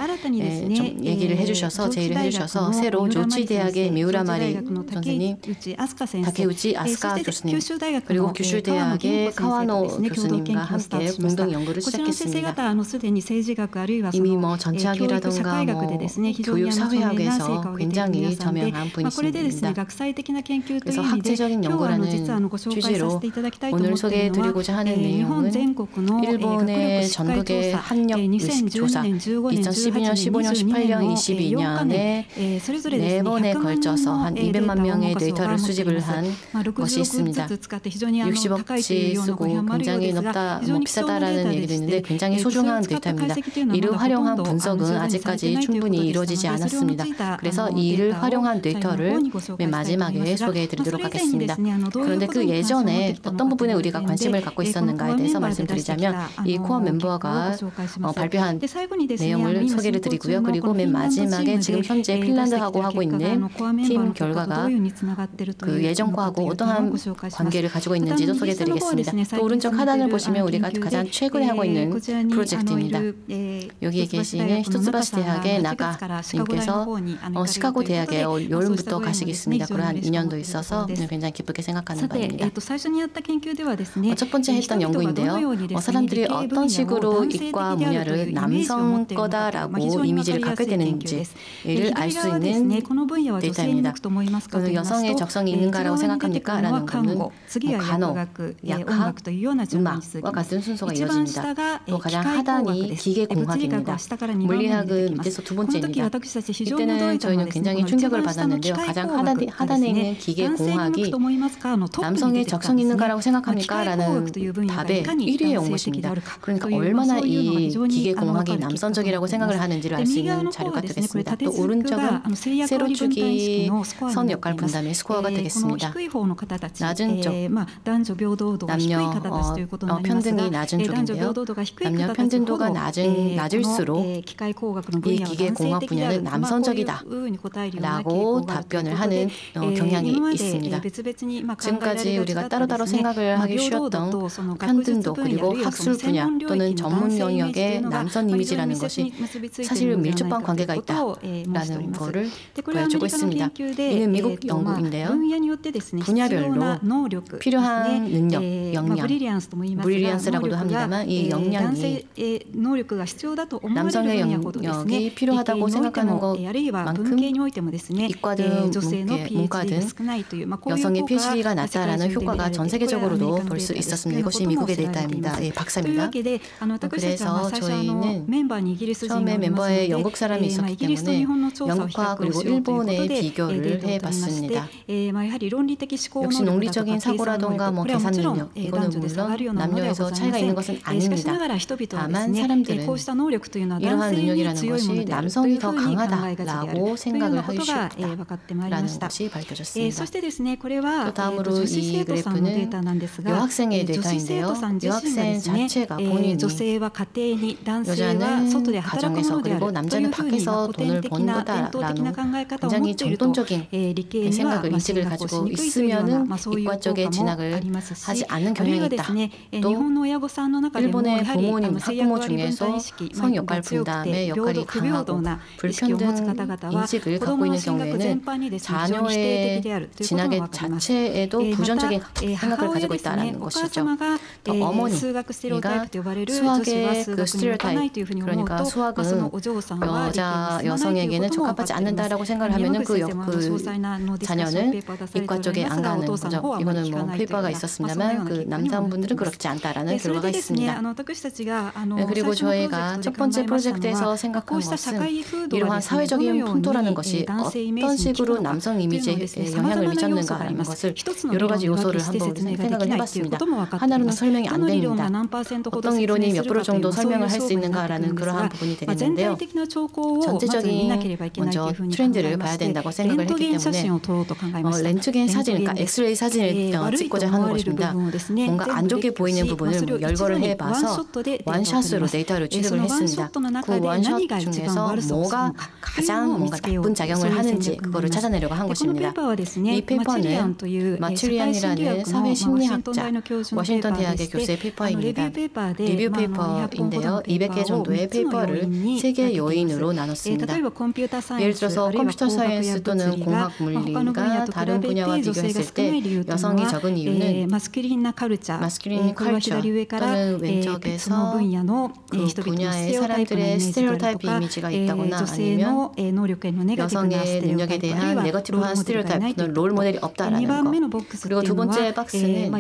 좀 얘기를 해주셔서 제의를 해주셔서 새로 조치 대학의 미우라마리 선생님, 다케우치 아스카 교수님, 그리고 규슈 대학의 카와노 교수님과 함께 공동 연구를 시작했습니다. 이미 뭐 전체학이라든가 뭐 교육 사회학에서 굉장히 저명한 분이십니다. 그래서 학제적인 연구라는 주제로 오늘 소개해드리고자 하는 내용은 일본의 전국의 학력 의식 조사 2012년, 15년, 18년, 22년에 4번에 걸쳐서 한 200만 명의 데이터를 수집을 한 것이 있습니다. 60억치 쓰고 굉장히 높다, 비싸다라는 얘기도 있는데 굉장히 소중한 데이터입니다. 이를 활용한 분석은 아직까지 충분히 이루어지지 않았습니다. 그래서 이를 활용한 데이터를 맨 마지막에 소개해드리도록 하겠습니다. 그런데 그 예전에 어떤 부분에 우리가 관심을 갖고 있었는가에 대해서 말씀드리자면 이 코어 멤버가 발표한 내용을 소개를 드리고요. 그리고 맨 마지막에 지금 현재 핀란드하고 하고 있는 팀 결과가 그 예전 거하고 어떠한 관계를 가지고 있는지도 소개해드리겠습니다. 또 오른쪽 하단을 보시면 우리가 가장 최근에 하고 있는 프로젝트입니다. 여기에 계시는 히토츠바시 대학의 나가님께서 시카고 대학에 여름부터 가시겠습니다. 그러한 인연도 있어서 굉장히 기쁘게 생각하는 바입니다. 첫 번째 했던 연구인데요. 사람들이 어떤 식으로 이과 분야를 남성 거다라고 이미지를 갖게 되는지를 알 수 있는 데이터입니다. 여성의 적성이 있는가라고 생각합니까? 라는 것은 간호, 약학, 음악과 같은 순서가 이어집니다. 또 가장 하단이 기계공학입니다. 물리학은 밑에서 두 번째입니다. 이때는 저희는 굉장히 충격을 받았는데요. 가장 하단에 있는 기계공학이 남성의 적성이 있는가라고 생각합니까? 라는 답에 1위에 온 것입니다. 그러니까 얼마나 이 기계공학이 남성적이라고 생각을 하는지를 알 수 있는 자료가 되겠습니다. 또 오른쪽은 세로축이 선 역할 분담의 스코어가 되겠습니다. 낮은 쪽, 남녀 편등이 낮은 쪽인데요. 남녀 편등도가 낮을수록 이 기계공학 분야는 남성적이다 라고 답변을 하는 경향이 있습니다. 지금까지 우리가 따로따로 생각을 하기 쉬웠던 편등도 그리고 학술 분야 또는 전문 영역의 남성 이미지라는 것이 사실 밀접한 관계가 있다라는 것을 보여주고 있습니다. 이는 미국 연구인데요. 분야별로 필요한 능력, 역량, 브릴리언스라고도 합니다만 이 역량이 남성의 영역이 필요하다고 생각하는 것만큼 이과든 문과든 여성의 PhD가 낮다라는 효과가 전 세계적으로도 볼 수 있었습니다. 이것이 미국의 데이터입니다. 박사입니다. 그래서 저희는 처음에 멤버에 영국 사람이 있었기 때문에 영국과 그리고 일본의 비교를 해봤습니다. 역시 논리적인 사고라던가 계산 능력 이거는 물론 남녀에서 차이가 있는 것은 아닙니다. 다만 사람들은 이러한 능력이라는 것이 남성이 더 강하다라고 생각을 하기 쉽다라는 것이 밝혀졌습니다. 또 다음으로 이 그래프는 여학생의 데이터인데요. 여학생 자체가 본인이 여자는 가정에서 그리고 남자는 밖에서 돈을 버는 거다라는 굉장히 정돈적인 생각을 인식을 가지고 있으면은 이과 쪽에 진학을 하지 않는 경향이 있다. 또 일본의 부모님, 학부모 중에서 성 역할 분담의 역할이 강하고 불평등 인식을 갖고 있는 경우에는 자녀의 진학의 자체에도 부정적인 생각을 가지고 있다는 것이죠. 또 어머니가 수학의 그 스테레오타입 그러니까 수학은 여성에게는 적합하지 않는다라고 생각을 하면은 그 자녀는 이과 쪽에 안 가는 거죠. 이거는 페이퍼가 있었습니다만 그 남성분들은 그렇지 않다라는 결과가 있습니다. 그리고 저희가 첫 번째 프로젝트에서 생각한 것은 이러한 사회적인 풍토라는 것이 어떤 식으로 남성 이미지에 영향을 미쳤는가라는 것을 여러 가지 요소를 한번 생각을 해봤습니다. 하나로는 설명이 안 됩니다. 어떤 이론이 몇 프로 정도 설명을 할 수 있는가라는 그러한 부분이 되겠는데요. 전체적인 먼저 트렌드를 봐야 된다고 생각을 했기 때문에 렌트겐 사진, 그러니까 엑스레이 사진을 찍고자 하는 것입니다. 뭔가 안 좋게 보이는 부분을 열거를 해봐서 원샷으로 데이터를 취득을 했습니다. 그 원샷 중에서 뭐가 가장 뭔가 나쁜 작용을 하는지 그거를 찾아내려고 한 것입니다. 것입니다. 이 페이퍼는 마츄리안이라는 사회심리학자 워싱턴 대학의 교수의 페이퍼입니다. 리뷰 페이퍼인데요. 200개 정도의 페이퍼를 3개 요인으로 나눴습니다. 예를 들어서 컴퓨터 사이언스 또는 공학 물리가 다른 분야와 비교했을 때 여성이 적은 이유는 마스큘린 컬처 또는 왼쪽에서 그 분야의 사람들의 스테레오타입 이미지가 있다거나 아니면 여성의 능력에 대한 네거티브한 스테레오타입 또는 롤 모델이 없다라는 거. 그리고 두 번째 박스는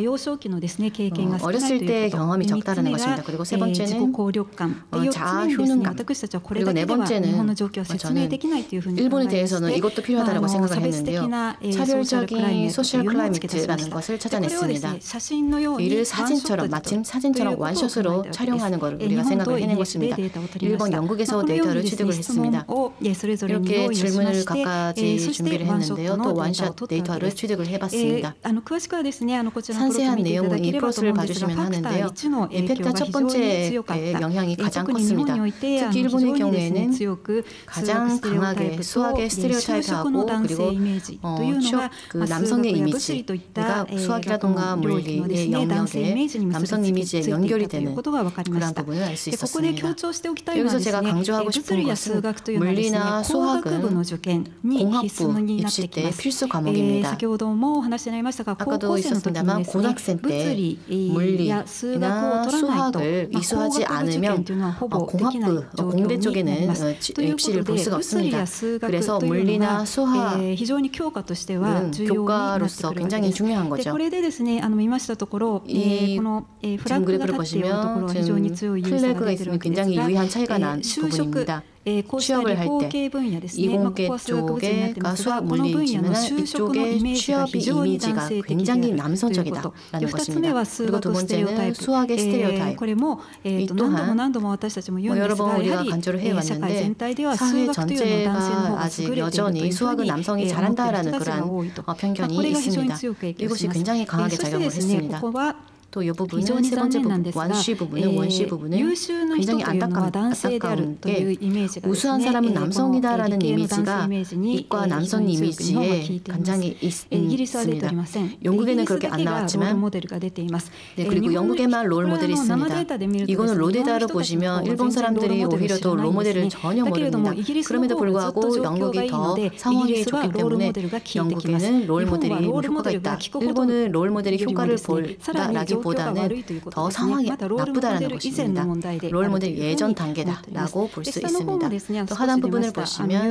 어렸을 때 경험이 적다라는 것입니다. 그리고 세 번째는 자아 효능감. 그리고 네 번째는 저는 일본에 대해서는 이것도 필요하다고 생각을 했는데요. 차별적인 소셜 클라이미트라는 것을 찾아냈습니다. 이를 사진처럼 마침 사진처럼 원샷으로 촬영하는 것을 우리가 생각을 해낸 것입니다. 일본, 영국에서 데이터를 취득을 했습니다. 이렇게 질문을 각가지 준비를 했는데요. 또 원샷 데이터를 취득을 해봤습니다. 상세한 내용은 이 플롯을 봐주시면 하는데요. 팩터 첫 번째의 영향이 가장 컸습니다. 특히 일본의 경우에는 가장 강하게 수학의 스테레오타입하고 그리고 그 남성의 이미지가 수학이라던가 물리의 영역에 남성 이미지에 연결이 되는 그런 부분을 알 수 있었습니다. 여기서 제가 강조하고 싶은 것은 물리나 수학은 공학부 입시 때 필수 과목입니다. 아까도 있었습니다만 고등학생 때 물리나 수학을 이수하지 않으면 공학부, 공대 쪽에는 입시를 볼 수가 없습니다. 그래서 물리나 수학은 교과로서 굉장히 중요한 거죠. 이 지금 그래프를 보시면 지금 플래그가 있으면 굉장히 유의한 차이가 난 부분입니다. 취업을 할 때 이공계 쪽에가 수학 물리이지만 이쪽의 취업의 이미지가 굉장히 남성적이다라는 것입니다. 그리고 두 번째는 수학의 스테레오타입. 이 또한 여러 번 우리가 강조를 해왔는데 사회 전체가 아직 여전히 수학은 남성이 잘한다라는 그런 편견이 있습니다. 이것이 굉장히 강하게 작용을 했습니다. 또 이 부분은 세 번째 부분, 원시 부분은 굉장히 안타까운 게 우수한 사람은 남성이다라는 이미지가 이과 남성 이미지에 굉장히 있습니다. 영국에는 그렇게 안 나왔지만 그리고 영국에만 롤 모델이 있습니다. 이거는 로데이터로 보시면 일본 사람들이 오히려 더 롤 모델을 전혀 모릅니다. 그럼에도 불구하고 영국이 더 상황이 좋기 때문에 영국에는 롤 모델이 효과가 있다. 일본은 롤 모델이 효과를 볼다라기 보다는 더 상황이 나쁘다라는 것입니다. 롤 모델 예전 단계다라고 볼 수 있습니다. 또 하단 부분을 보시면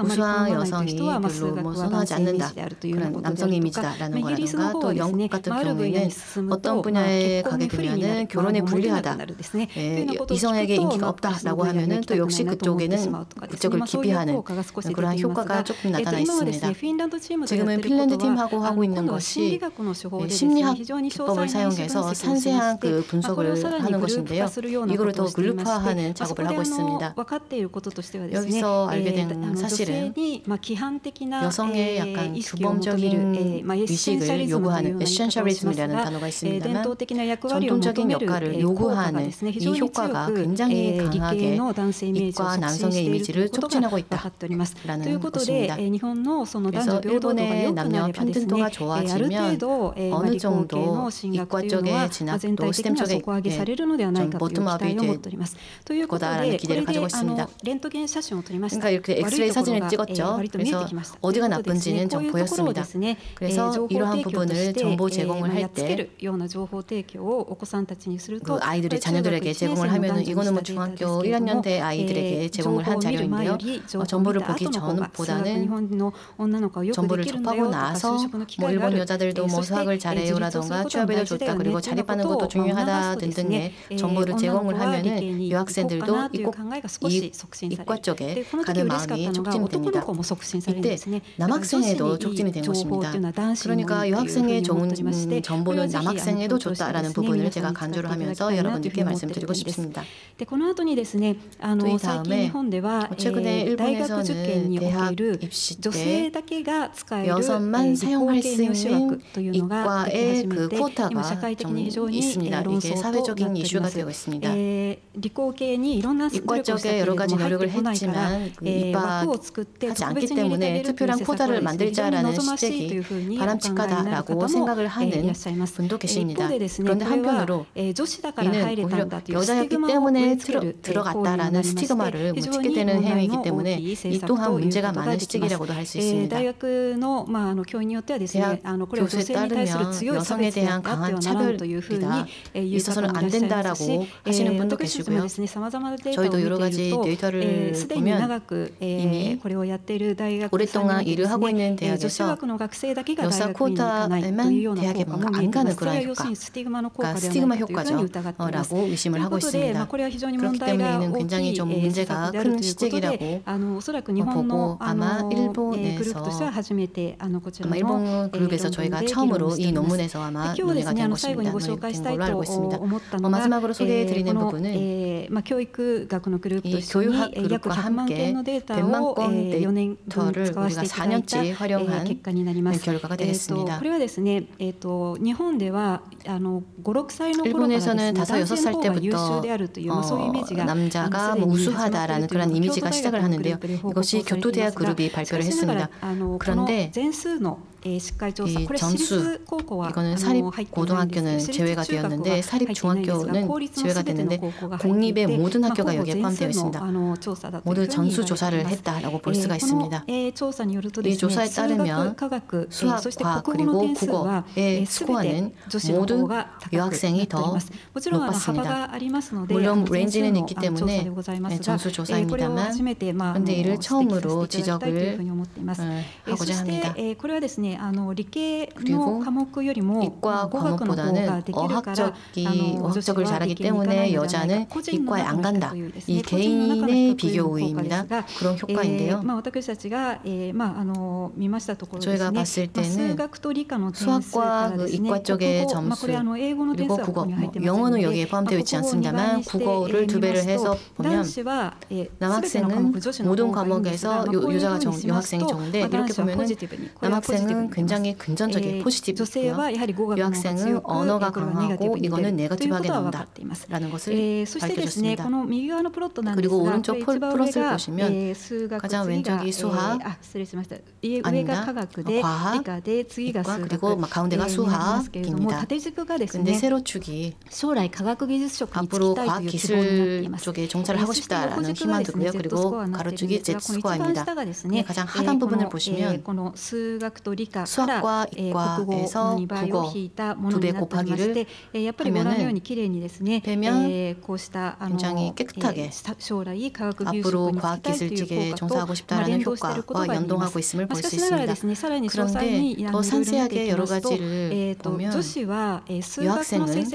우수한 여성이 별로 선호하지 않는다. 그런 남성 이미지다라는 거라든가 또 영국 같은 경우에는 어떤 분야에 가게 되면은 결혼에 불리하다. 이성에게 인기가 없다라고 하면은 또 역시 그쪽에는 국적을 기피하는 그러한 효과가 조금 나타나 있습니다. 지금은 핀란드 팀하고 하고 있는 것이 심리학 기법을 사용해서 상세한 그 분석을 하는 것인데요. 이거를 더 그룹화하는 작업을 하고 있습니다. 여기서 알게 된 사실은 여성의 약간 규범적인 위식을 요구하는 에센셜리즘이라는 단어가 있습니다만 전통적인 역할을 요구하는 이 효과가 굉장히 강하게 이과 남성의 이미지를 촉진하고 있다라는 것입니다. 그래서 일본의 남녀 평등도가 좋아지면 어느 정도 이과 쪽에 진학도 스템 쪽에 좀 보텀업이 될 거다라는 기대를 가지고 있습니다. 그러니까 이렇게 엑스레이 사진을 찍었죠. 그래서 어디가 나쁜지는 좀 보였습니다. 그래서 이러한 부분을 정보 제공을 할 때 그 아이들이 자녀들에게 제공을 하면은 이거는 뭐 중학교 1학년 때 아이들에게 제공을 한 자료인데요. 정보를 보기 전보다는 정보를 접하고 나서 뭐 일본 여자들도 뭐 수학을 잘해요라던가 취업에도 좋다 그리고 자립하는 것도 중요하다 등등의 정보를 제공을 하면은 여학생들도 이과 쪽에 가는 마음이 촉진이 됩니다. 이때 남학생에도 촉진이 된 것입니다. 그러니까 여학생의 좋은 정보는 남학생에도 좋다라는 부분을 제가 강조를 하면서 여러분들께 말씀드리고 싶습니다. 또 이 다음에 최근에 일본에서는 대학 입시 때 여성만 사용할 수 있는 이과의 그 쿼터가 좀 있습니다. 이게 사회적인 이슈가 되고 있습니다. 이과 쪽에 여러 가지 노력을 했지만 입학하지 않기 때문에 특별한 코다를 만들자라는 시책이 바람직하다라고 생각을 하는 분도 계십니다. 그런데 한편으로 이는 오히려 여자였기 때문에 들어갔다라는 스티그마를 묻히게 되는 행위이기 때문에 이 또한 문제가 많은 시책이라고도 할 수 있습니다. 대학 교수에 따르면 여성에 대한 강한 차별이다. 있어서는 안 된다라고 하시는 분도 계시고요. 저희도 여러 가지 데이터를 보면 이미 오랫동안 일을 하고 있는 대학에서 여사 쿼타에만 대학에 뭔가 안 가는 그런 효과, 그러니까 스티그마 효과죠. 라고 의심을 하고 있습니다. 그렇기 때문에 이는 굉장히 좀 문제가 큰 시책이라고 보고 아마 일본에서 아마 일본 그룹에서 저희가 처음으로 이 논문에서 아마 논의가 된 것입니다. 논의된 걸로 알고 있습니다. 마지막으로 소개해드리는 부분은 이 교육학 그룹과 함께 100만 건 데이터를 우리가 4년치 활용한 결과가 되겠습니다. 일본에서는 5, 6살 때부터 남자가 우수하다라는 그런 이미지가 시작을 하는데요. 이것이 교토대학 그룹이 발표를 했습니다. 그런데 이 전수, 이거는 사립고등학교는 제외가 되었는데 사립중학교는 제외가 됐는데 공립의 모든 학교가 여기에 포함되어 있습니다. 모두 전수조사를 했다라고 볼 수가 있습니다. 이 조사에 따르면 수학, 과학 그리고 국어의 스코어는 모두 여학생이 더 높았습니다. 물론 레인지는 있기 때문에 전수조사입니다만 그런데 이를 처음으로 지적을 하고자 합니다. 그리고 이과 과목보다는 어학적을 잘하기 때문에 여자는 이과에 안 간다. 이 개인의 비교 우위입니다. 그런 효과인데요. 저희가 봤을 때는 수학과 그 이과 쪽의 점수 그리고 국어, 영어는 여기에 포함되어 있지 않습니다만 국어를 2배를 해서 보면 남학생은 모든 과목에서 여학생이 좋은데 이렇게 보면은 남학생은 굉장히 금전적인 포지티브고요. 여학생은 언어가 강하고 이거는 네거티브하게 나온다라는 것을 밝혀줬습니다. 그리고 오른쪽 플러스를 보시면 가장 왼쪽이 수학, 아닙니다. 과학, 이과 그리고 가운데가 수학입니다. 근데 세로축이 앞으로 과학기술 쪽에 종사를 하고 싶다라는 희망도고요. 그리고 가로축이 Z스코어입니다. 가장 하단 부분을 보시면 수학과 이과에서 국어 2배 곱하기를 하면은 되면 굉장히 깨끗하게 앞으로 과학기술 쪽에 종사하고 싶다라는 효과와 연동하고 있음을 볼 수 있습니다. 그런데 더 상세하게 여러 가지를 보면 여학생은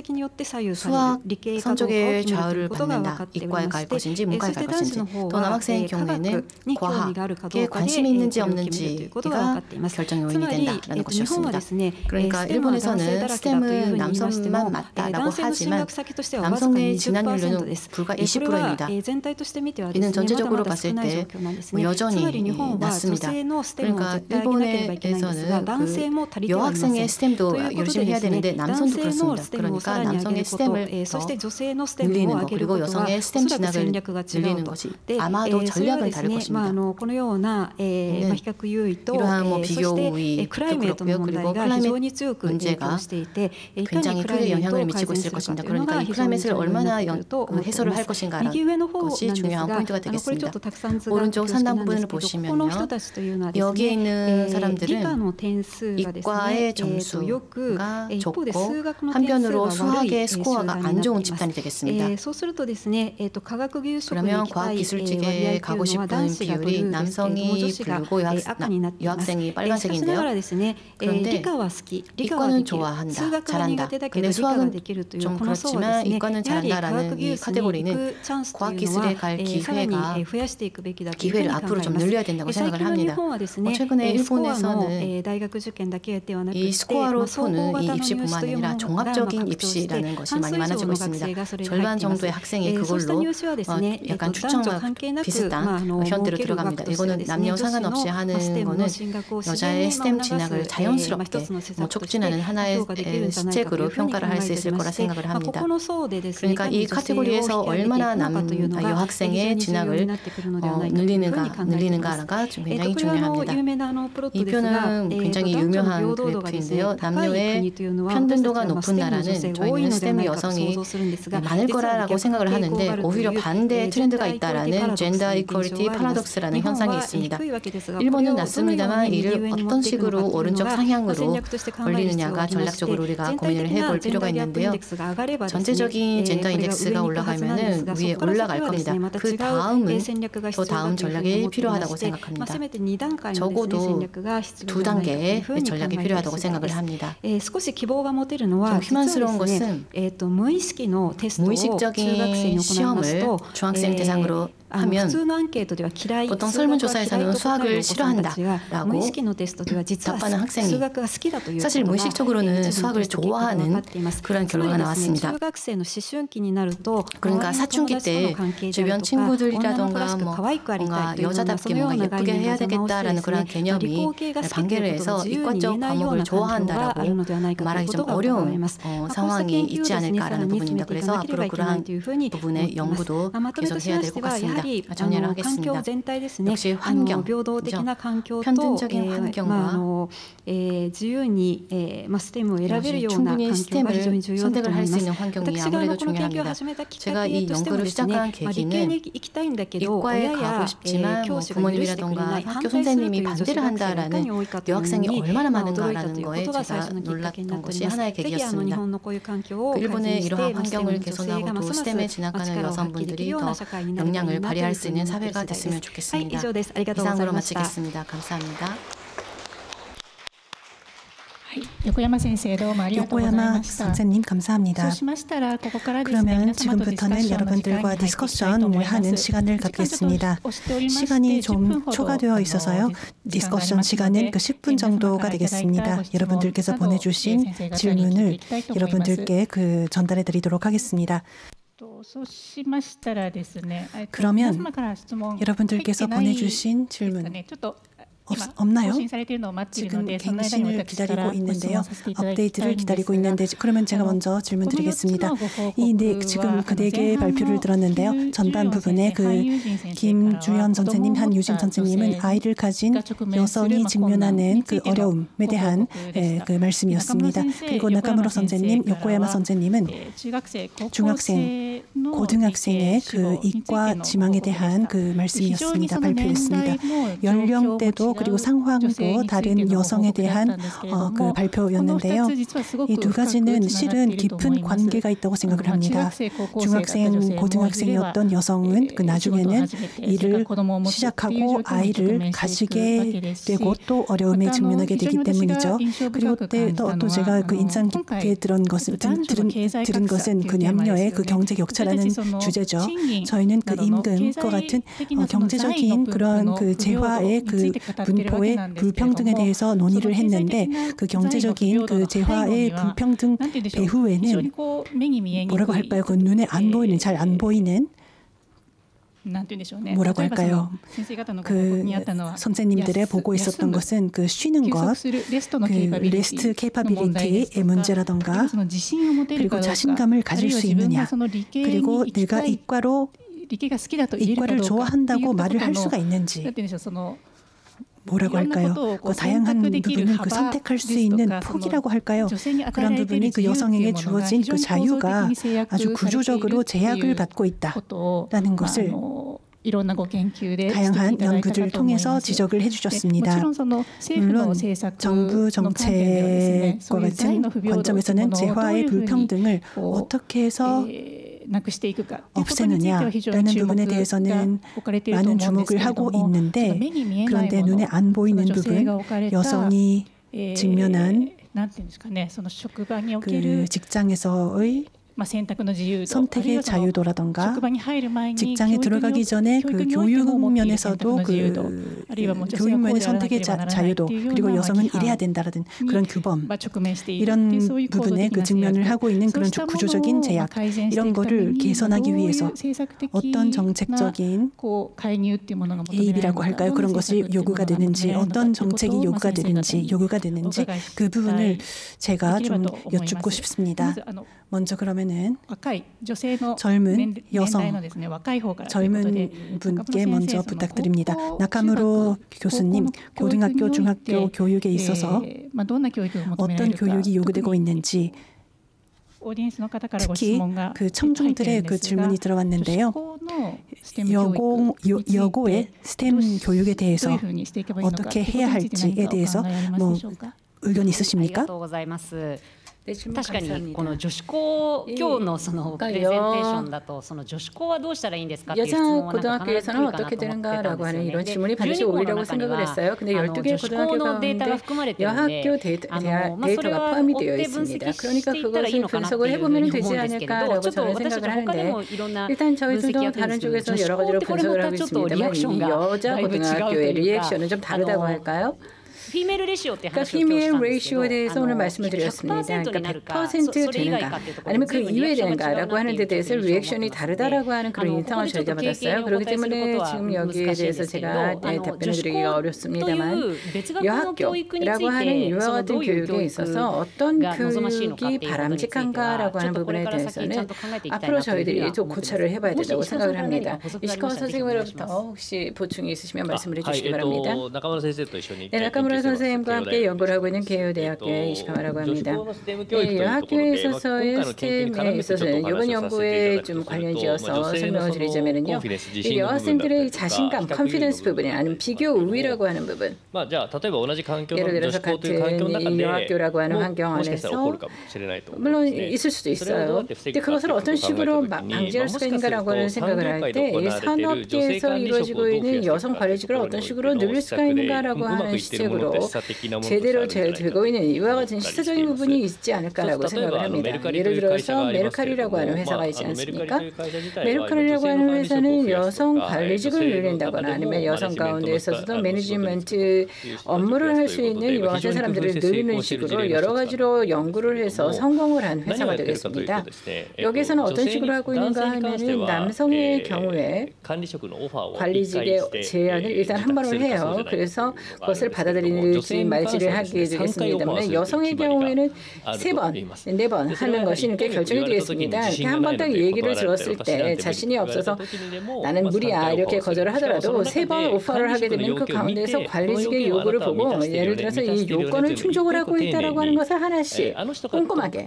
수학 성적의 좌우를 받는다. 이과에 갈 것인지 문과에 갈 것인지 또 남학생의 경우에는 과학에 관심이 있는지 없는지가 결정 요인이 된다라는 것이었습니다. 그러니까 일본에서는 스템은 남성만 맞다라고 하지만 남성의 진학률은 불과 20%입니다. 이는 전체적으로 봤을 때 여전히 낮습니다. 그러니까 일본에서는 그 여학생의 스템도 열심히 해야 되는데 남성도 그렇습니다. 그러니까 남성의 스템을 더 늘리는 것 그리고 여성의 스템 진학을 늘리는 것이 아마도 전략은 다를 것입니다. 이러한 비교 우위도 그렇고요. 그리고 클라이밋 문제가 굉장히 크게 영향을 미치고 있을 것입니다. 그러니까 이 클라이밋을 얼마나 해소를 할 것인가라는 것이 중요한 포인트가 되겠습니다. 오른쪽 상단 부분을 보시면요. 여기에 있는 사람들은 이과의 점수가 좋고 한편으로 수학의 스코어가 안 좋은 집단이 되겠습니다. 그러면 과학기술직에 가고 싶은 비율이 남성이 붉고 여학생이 빨간색인데요. 그런데 이과는 좋아한다, 잘한다. 근데 수학은 좀 그렇지만 이과는 잘한다라는 이 카테고리는 과학기술에 갈 기회를 앞으로 좀 늘려야 된다고 생각을 합니다. 최근에 일본에서는 이 스코어로 푸는 이 입시뿐만 아니라 종합적인 입시라는 것이 많이 많아지고 있습니다. 절반 정도의 학생이 그걸로 약간 추천과 비슷한 현대로 들어갑니다. 이거는 남녀 상관없이 하는 거는 여자의 스템 스템 진학을 자연스럽게 촉진하는 하나의 시책으로 평가를 할 수 있을 거라 생각을 합니다. 그러니까 이 카테고리에서 얼마나 여학생의 진학을 늘리는가가 굉장히 중요합니다. 이 표는 굉장히 유명한 그래프인데요. 남녀의 편등도가 높은 나라는 저희는 스템 여성이 많을 거라고 생각을 하는데 오히려 반대의 트렌드가 있다라는 젠더 이퀄리티 파라독스라는 현상이 있습니다. 일본은 낮습니다만 이를 어떤 식으로 오른쪽 상향으로 올리느냐가 전략적으로 우리가 고민을 해볼 필요가 있는데요. 전체적인 젠더 인덱스가 올라가면은 위에 올라갈 겁니다. 그 다음은 또 다음 전략이 필요하다고 생각합니다. 적어도 2단계의 전략이 필요하다고 생각을 합니다. 좀 희망스러운 것은 무의식적인 시험을 중학생 대상으로 하면 보통 설문조사에서는 수학을 싫어한다라고 답하는 학생이 사실 무의식적으로는 수학을 좋아하는 그런 결과가 나왔습니다. 그러니까 사춘기 때 주변 친구들이라던가 뭔가 여자답게 뭔가 예쁘게 해야 되겠다라는 그런 개념이 반개를 해서 이과적 과목을 좋아한다라고 말하기 좀 어려운 상황이 있지 않을까라는 부분입니다. 그래서 앞으로 그러한 부분의 연구도 계속해야 될 것 같습니다. 정리를 하겠습니다. 역시 환경이죠. 편등적인 환경과 충분히 스템을 선택을 할 수 있는 환경이 아무래도 중요합니다. 제가 이 연구를 시작한 계기는 이과에 가고 싶지만 부모님이라던가 학교 선생님이 반대를 한다라는 여학생이 얼마나 많은가라는 거에 제가 놀랐던 것이 하나의 계기였습니다. 일본의 이러한 환경을 개선하고 또 스템에 진학하는 여성분들이 더 역량을 발휘할 수 있는 사회가 됐으면 좋겠습니다. 이상으로 마치겠습니다. 감사합니다. 요코야마 선생님 감사합니다. 그러면 지금부터는 여러분들과 디스커션을 하는 시간을 갖겠습니다. 시간이 좀 초과되어 있어서요. 디스커션 시간은 10분 정도가 되겠습니다. 여러분들께서 보내주신 질문을 여러분들께 전달해 드리도록 하겠습니다. 그러면 여러분들께서 보내주신 질문 없나요? 지금 갱신을 기다리고 있는데요. 업데이트를 기다리고 있는데 그러면 제가 먼저 질문 드리겠습니다. 지금 그 4개의 발표를 들었는데요. 전반 부분에 김주연 선생님, 한유진 선생님은 아이를 가진 여성이 직면하는 어려움에 대한 말씀이었습니다. 그리고 나카무라 선생님, 요코야마 선생님은 중학생, 고등학생의 이과 지망에 대한 말씀이었습니다. 발표였습니다. 연령대도 그리고 상황도 다른 여성에 대한 발표였는데요. 이 두 가지는 실은 깊은 관계가 있다고 생각을 합니다. 중학생, 고등학생이었던 여성은 나중에는 일을 시작하고 아이를 가지게 되고 또 어려움에 직면하게 되기 때문이죠. 그리고 또 제가 인상 깊게 들은 것은 남녀의 경제 격차라는 주제죠. 저희는 임금과 같은 경제적인 그런 재화의 분포의 불평등에 대해서 논의를 했는데 경제적인 재화의 불평등 배후에는 뭐라고 할까요? 눈에 안 보이는, 잘 안 보이는 뭐라고 할까요? 선생님들의 보고 있었던 것은 쉬는 것, 레스트 케이퍼빌리티의 문제라던가 그리고 자신감을 가질 수 있느냐, 그리고 내가 이과를 좋아한다고 말을 할 수가 있는지, 뭐라고 할까요? 다양한 부분을 선택할 수 있는 폭이라고 할까요? 그런 부분이 여성에게 주어진 자유가 아주 구조적으로 제약을 받고 있다라는 것을 다양한 연구들을 통해서 지적을 해주셨습니다. 물론 정부 정책과 같은 관점에서는 재화의 불평등을 어떻게 해서 없애느냐라는 부분에 대해서는 많은 주목을 하고 있는데, 그런데 눈에 안 보이는 부분, 여성이 직면한 직장에서의 선택의 자유도라던가 직장에 들어가기 전에 그 교육 면에서도 그 교육 면의 선택의 자유도 그리고 여성은 일해야 된다라든 그런 규범 이런 부분에 그 직면을 하고 있는 그런 구조적인 제약 이런 거를 개선하기 위해서 어떤 정책적인 개입이라고 할까요? 그런 것이 요구가 되는지 어떤 정책이 요구가 되는지 그 부분을 제가 좀 여쭙고 싶습니다. 먼저 그러면은 젊은 여성, 젊은 분께 먼저 부탁드립니다. 나카무로 교수님, 고등학교, 중학교 교육에 있어서 어떤 교육이 요구되고 있는지 특히 그 청중들의 그 질문이 들어왔는데요. 여고의 스템 교육에 대해서 어떻게 해야 할지에 대해서 뭐 의견이 있으십니까? 確かにこの女子校今日のそのプレゼンテーションだとその女子校はどうしたらいいんですかっていう質問はなんか必ず来るかなと思ってたんですよね。で、12校の中には女子校のデータが含まれてるので、それは追って分析していったらいいのかなっていうふうに思うんですけれど、ちょっと私たち他でもいろんな分析やってるんですけど、女子校ってこれまたちょっとリアクションがだいぶ違うというか。그러니까 female ratio에 대해서 오늘 말씀을 드렸습니다. 그러니까 100% 되는가 아니면 그 이외에 되는가라고 하는 데 대해서 리액션이 다르다라고 하는 그런 인상을 저희가 받았어요. 그렇기 때문에 지금 여기에 대해서 제가 답변을 드리기가 어렵습니다만 여학교라고 하는 이와 같은 교육에 있어서 어떤 교육이 바람직한가라고 하는 부분에 대해서는 앞으로 저희들이 좀 고찰을 해봐야 된다고 생각을 합니다. 이시카와 선생님으로부터 혹시 보충이 있으시면 말씀을 해주시기 바랍니다. 네, 나카무라 선생님과 함께 연구를 하고 있는 게이오대학교의 이시카와라고 합니다. 학교에 있어서의 스템에 있어서는 이번 연구에 좀 관련지어서 설명을 드리자면요. 이 여학생들의 자신감, 컨피던스 부분이 아니면 비교 우위라고 하는 부분. 예를 들어서 같은 이 여학교라고 하는 환경 안에서 물론 있을 수도 있어요. 근데 그것을 어떤 식으로 방지할 수가 있는가라고 하는 생각을 할 때 이 산업계에서 이루어지고 있는 여성 관리직을 어떤 식으로 늘릴 수가 있는가라고 하는 시책으로 제대로 되고 있는 이와 같은 시사적인 부분이 있지 않을까라고 생각을 합니다. 예를 들어서 메르칼이라고 하는 회사가 있지 않습니까? 메르칼이라고 하는 회사는 여성 관리직을 늘린다거나 아니면 여성 가운데 있어서도 매니지먼트 업무를 할 수 있는 이와 같은 사람들을 늘리는 식으로 여러 가지로 연구를 해서 성공을 한 회사가 되겠습니다. 여기서는 어떤 식으로 하고 있는가 하면은 남성의 경우에 관리직의 제안을 일단 한 번을 해요. 그래서 그것을 받아들이지 말지를 하게 되겠습니다만 여성의 경우에는 3번, 4번 하는 것이 이렇게 결정이 되겠습니다. 이렇게 한 번 딱 얘기를 들었을 때 자신이 없어서 나는 무리야 이렇게 거절을 하더라도 3번 오퍼를 하게 되면 그 가운데서 관리직의 요구를 보고 예를 들어서 이 요건을 충족을 하고 있다라고 하는 것을 하나씩 꼼꼼하게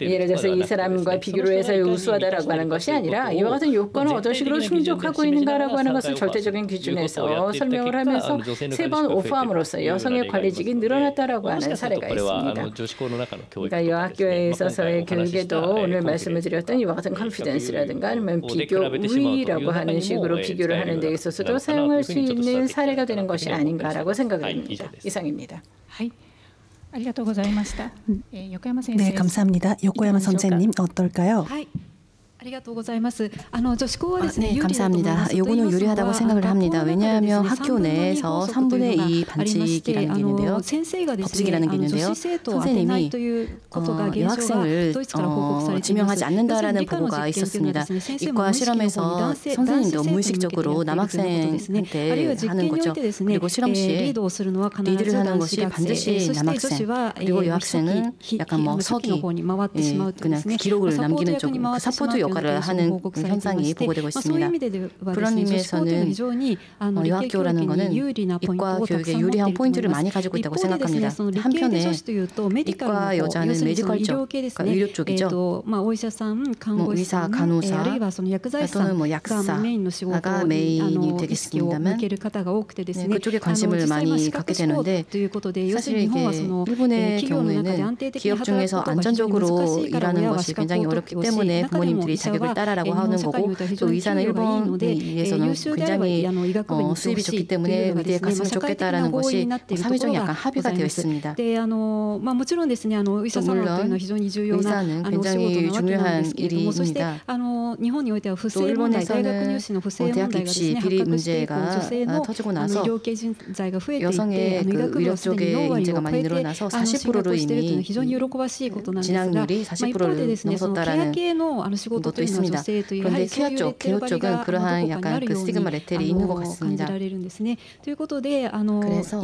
예를 들어서 이 사람과 비교로 해서 우수하다라고 하는 것이 아니라 이와 같은 요건을 어떤 식으로 충족하고 있는가라고 하는 것을 절대적인 기준에서 설명을 하면서 3번 오퍼함으로써 여성의 관리직이 늘어났다라고 하는 사례가 있습니다. 그러니까 여학교에 있어서의 교육에도 오늘 말씀을 드렸던 이와 같은 컨피던스라든가 아니면 비교 우위라고 하는 식으로 비교를 하는 데 있어서도 사용할 수 있는 사례가 되는 것이 아닌가라고 생각을 합니다. 이상입니다. 네, 감사합니다. 요코야마 선생님 어떨까요? 네, 감사합니다. 요거는 유리하다고 생각을 합니다. 왜냐하면 학교 내에서 3분의 2 반칙이라는 게 있는데요. 법칙이라는 게 있는데요. 선생님이 여학생을 지명하지 않는다라는 보고가 있었습니다. 이과 실험에서 선생님도 무의식적으로 남학생한테 하는 거죠. 그리고 실험 시에 리드를 하는 것이 반드시 남학생 그리고 여학생은 약간 뭐 서기 그냥 기록을 남기는 쪽 그 사포트 역할을 하는 현상이 보고되고 있습니다. 그런 의미에서는 여학교라는 것은 이과 교육의 유리한 포인트를 많이 가지고 있다고 생각합니다. 한편에 이과 여자는 메디컬 쪽, 그러니까 의료 쪽이죠. 의사, 간호사 또는 뭐 약사가 메인이 되겠습니다만 그쪽에 관심을 많이 갖게 되는데 사실 이게 일본의 경우에는 기업 중에서 안전적으로 일하는 것이 굉장히 어렵기 때문에 부모님들이 자격을 따라라고 하는 거고 또 의사는 일본에 의해서는 굉장히 수입이 좋기 때문에 의대에 갔으면 좋겠다라는 것이 사회적인 약간 합의가 되어 있습니다. 물론 의사는 굉장히 중요한 일입니다. 또 일본에서는 대학 입시 비리 문제가 터지고 나서 여성의 그 의료 쪽에 인재가 많이 늘어나서 40%로 이미 진학률이 40%를 넘어섰다라는 것도 있습니다. 그런데 케어 쪽은 그러한 약간 그 스티그마 레텔이 있는 것 같습니다. 그래서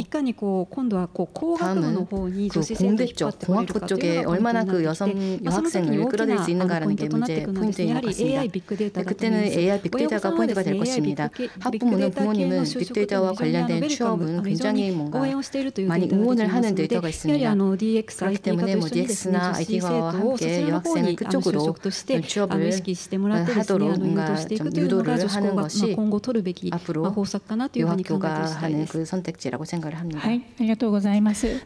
다음은 그 공대 쪽, 공학부 쪽에 얼마나 그 여학생을 끌어들일 수 있는가라는 게 문제 포인트인 것 같습니다. 그때는 AI 빅데이터가 포인트가 될 것입니다. 학부모는 부모님은 빅데이터와 관련된 취업은 굉장히 뭔가 많이 응원을 하는 데이터가 있습니다. 그렇기 때문에 뭐 DX나 IT화와 함께 여학생을 그쪽으로 취업을 하도록 뭔가 좀 유도를 하는 것이 앞으로 유학교가 하는 그 선택지라고 생각을 합니다.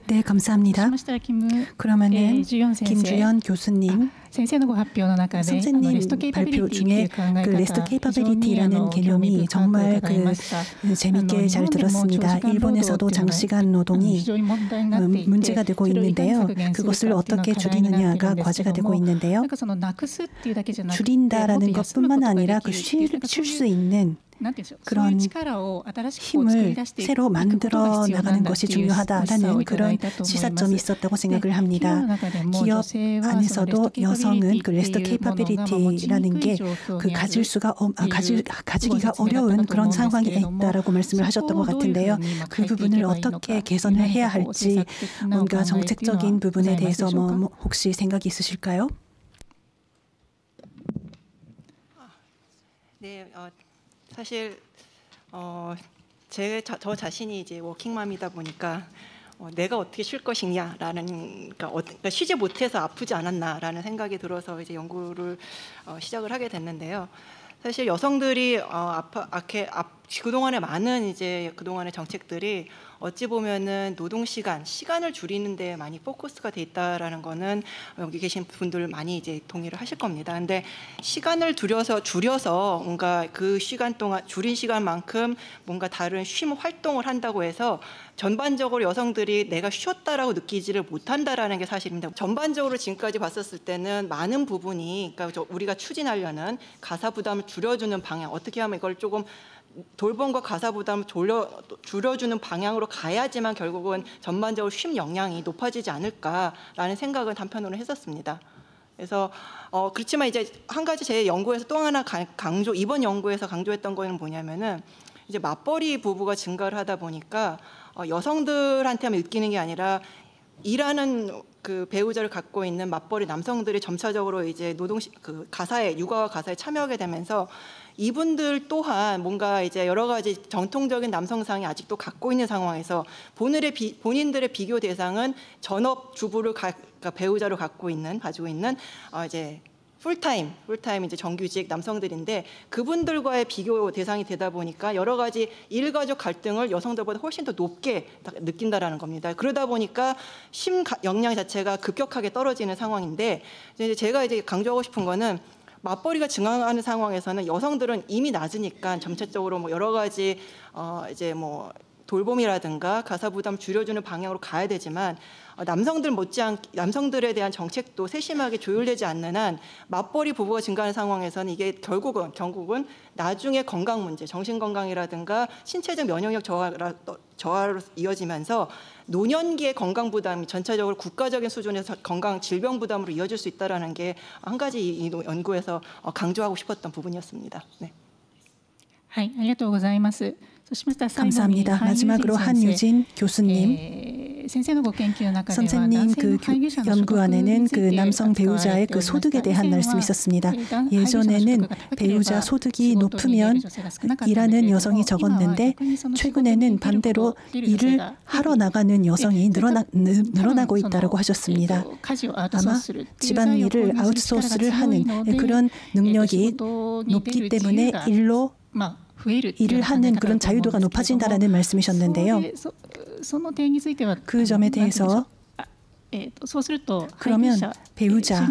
네, 감사합니다. 그러면은 김주연 교수님 선생님 발표 중에 그 레스트 케이퍼빌리티라는 개념이 정말 그 재밌게 잘 들었습니다. 일본에서도 장시간 노동이 문제가 되고 있는데요. 그것을 어떻게 줄이느냐가 과제가 되고 있는데요. 줄인다라는 것뿐만 아니라 그 쉴 수 있는 그런 힘을 새로 만들어 나가는 것이 중요하다라는 그런 시사점이 있었다고 생각을 합니다. 기업 안에서도 여성은 그 레스트 케이퍼빌리티라는 게 그 가지기가 어려운 그런 상황에 있다라고 말씀을 하셨던 것 같은데요. 그 부분을 어떻게 개선을 해야 할지 뭔가 정책적인 부분에 대해서 뭐 혹시 생각이 있으실까요? 네. 사실 저 자신이 이제 워킹맘이다 보니까 내가 어떻게 쉴 것이냐라는 그러니까 쉬지 못해서 아프지 않았나라는 생각이 들어서 이제 연구를 시작을 하게 됐는데요. 사실 여성들이 그동안에 많은 이제 그동안의 정책들이 어찌 보면은 노동 시간을 줄이는 데 많이 포커스가 돼 있다라는 거는 여기 계신 분들 많이 이제 동의를 하실 겁니다. 근데 시간을 줄여서 뭔가 그 시간 동안 줄인 시간만큼 뭔가 다른 쉼 활동을 한다고 해서 전반적으로 여성들이 내가 쉬었다라고 느끼지를 못한다라는 게 사실입니다. 전반적으로 지금까지 봤었을 때는 많은 부분이 그러니까 우리가 추진하려는 가사 부담을 줄여주는 방향, 어떻게 하면 이걸 조금 돌봄과 가사 부담을 줄여주는 방향으로 가야지만 결국은 전반적으로 쉼 역량이 높아지지 않을까라는 생각을 단편으로 했었습니다. 그래서 그렇지만 이제 한 가지 제 연구에서 또 하나 이번 연구에서 강조했던 거는 뭐냐면은 이제 맞벌이 부부가 증가를 하다 보니까 여성들한테만 느끼는 게 아니라 일하는 그 배우자를 갖고 있는 맞벌이 남성들이 점차적으로 이제 육아와 가사에 참여하게 되면서 이분들 또한 뭔가 이제 여러 가지 전통적인 남성상이 아직도 갖고 있는 상황에서 본인들의 비교 대상은 전업 주부를 그러니까 배우자로 가지고 있는 이제 풀타임 이제 정규직 남성들인데 그분들과의 비교 대상이 되다 보니까 여러 가지 일가족 갈등을 여성들보다 훨씬 더 높게 느낀다라는 겁니다. 그러다 보니까 심 역량 자체가 급격하게 떨어지는 상황인데 이제 제가 이제 강조하고 싶은 거는 맞벌이가 증가하는 상황에서는 여성들은 이미 낮으니까 점차적으로 뭐 여러 가지 이제 뭐 돌봄이라든가 가사 부담 줄여주는 방향으로 가야 되지만 남성들에 대한 정책도 세심하게 조율되지 않는 한 맞벌이 부부가 증가하는 상황에서는 이게 결국은 나중에 건강 문제, 정신 건강이라든가 신체적 면역력 저하로 이어지면서 노년기의 건강 부담이 전체적으로 국가적인 수준에서 건강 질병 부담으로 이어질 수 있다라는 게 한 가지 이 연구에서 강조하고 싶었던 부분이었습니다. 네. 감사합니다. 마지막으로 한유진 교수님. 선생님 그 연구안에는 그 남성 배우자의 그 소득에 대한 말씀이 있었습니다. 예전에는 배우자 소득이 높으면 일하는 여성이 적었는데 최근에는 반대로 일을 하러 나가는 여성이 늘어나고 있다고 하셨습니다. 아마 집안일을 아웃소스를 하는 그런 능력이 높기 때문에 일을 하는 그런 자유도가 높아진다라는 말씀이셨는데요. 그 점에 대해서 그러면 배우자,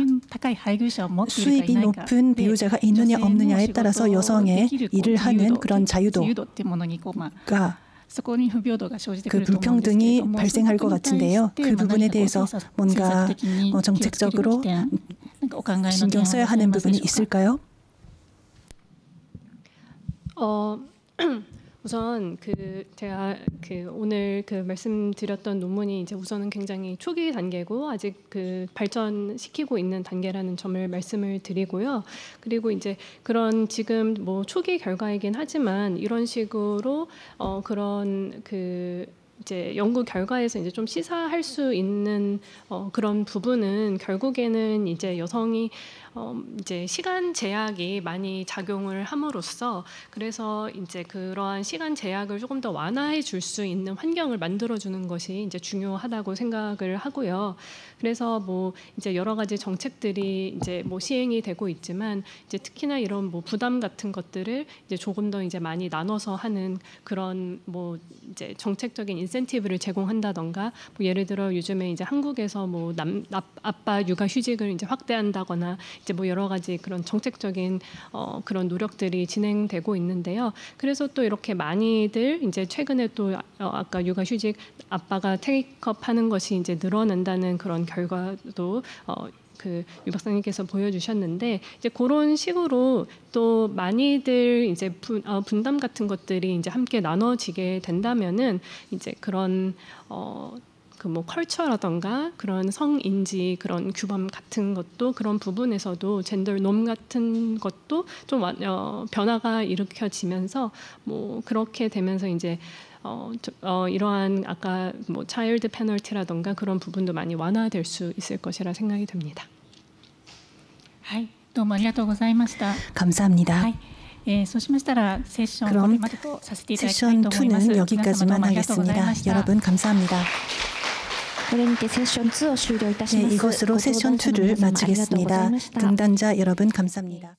수입이 높은 배우자가 있느냐 없느냐에 따라서 여성의 일을 하는 그런 자유도가 그 불평등이 발생할 것 같은데요. 그 부분에 대해서 뭔가 정책적으로 신경 써야 하는 부분이 있을까요? 우선 제가 오늘 말씀드렸던 논문이 이제 우선은 굉장히 초기 단계고 아직 발전시키고 있는 단계라는 점을 말씀을 드리고요. 그리고 이제 그런 지금 뭐 초기 결과이긴 하지만 이런 식으로 그런 이제 연구 결과에서 이제 좀 시사할 수 있는 그런 부분은 결국에는 이제 여성이 이제 시간 제약이 많이 작용을 함으로써 그래서 이제 그러한 시간 제약을 조금 더 완화해 줄 수 있는 환경을 만들어 주는 것이 이제 중요하다고 생각을 하고요. 그래서 뭐 이제 여러 가지 정책들이 이제 뭐 시행이 되고 있지만 이제 특히나 이런 뭐 부담 같은 것들을 이제 조금 더 이제 많이 나눠서 하는 그런 뭐 이제 정책적인 인센티브를 제공한다던가 뭐 예를 들어 요즘에 이제 한국에서 뭐 아빠 육아 휴직을 이제 확대한다거나 이제 뭐 여러 가지 그런 정책적인 그런 노력들이 진행되고 있는데요. 그래서 또 이렇게 많이들 이제 최근에 또 아까 육아휴직 아빠가 테이크업하는 것이 이제 늘어난다는 그런 결과도 유 박사님께서 보여주셨는데 이제 그런 식으로 또 많이들 이제 분담 같은 것들이 이제 함께 나눠지게 된다면은 이제 그런 뭐 컬처라던가 그런 성인지 그런 규범 같은 것도 그런 부분에서도 젠더 놈 같은 것도 좀 변화가 일으켜지면서 뭐 그렇게 되면서 이제 이러한 아까 뭐 차일드 페널티라던가 그런 부분도 많이 완화될 수 있을 것이라 생각이 듭니다. 감사합니다. 그럼 세션 2는 여기까지만 하겠습니다. 여러분 감사합니다. 네, 이것으로 세션 2를 마치겠습니다. 등단자 여러분 감사합니다.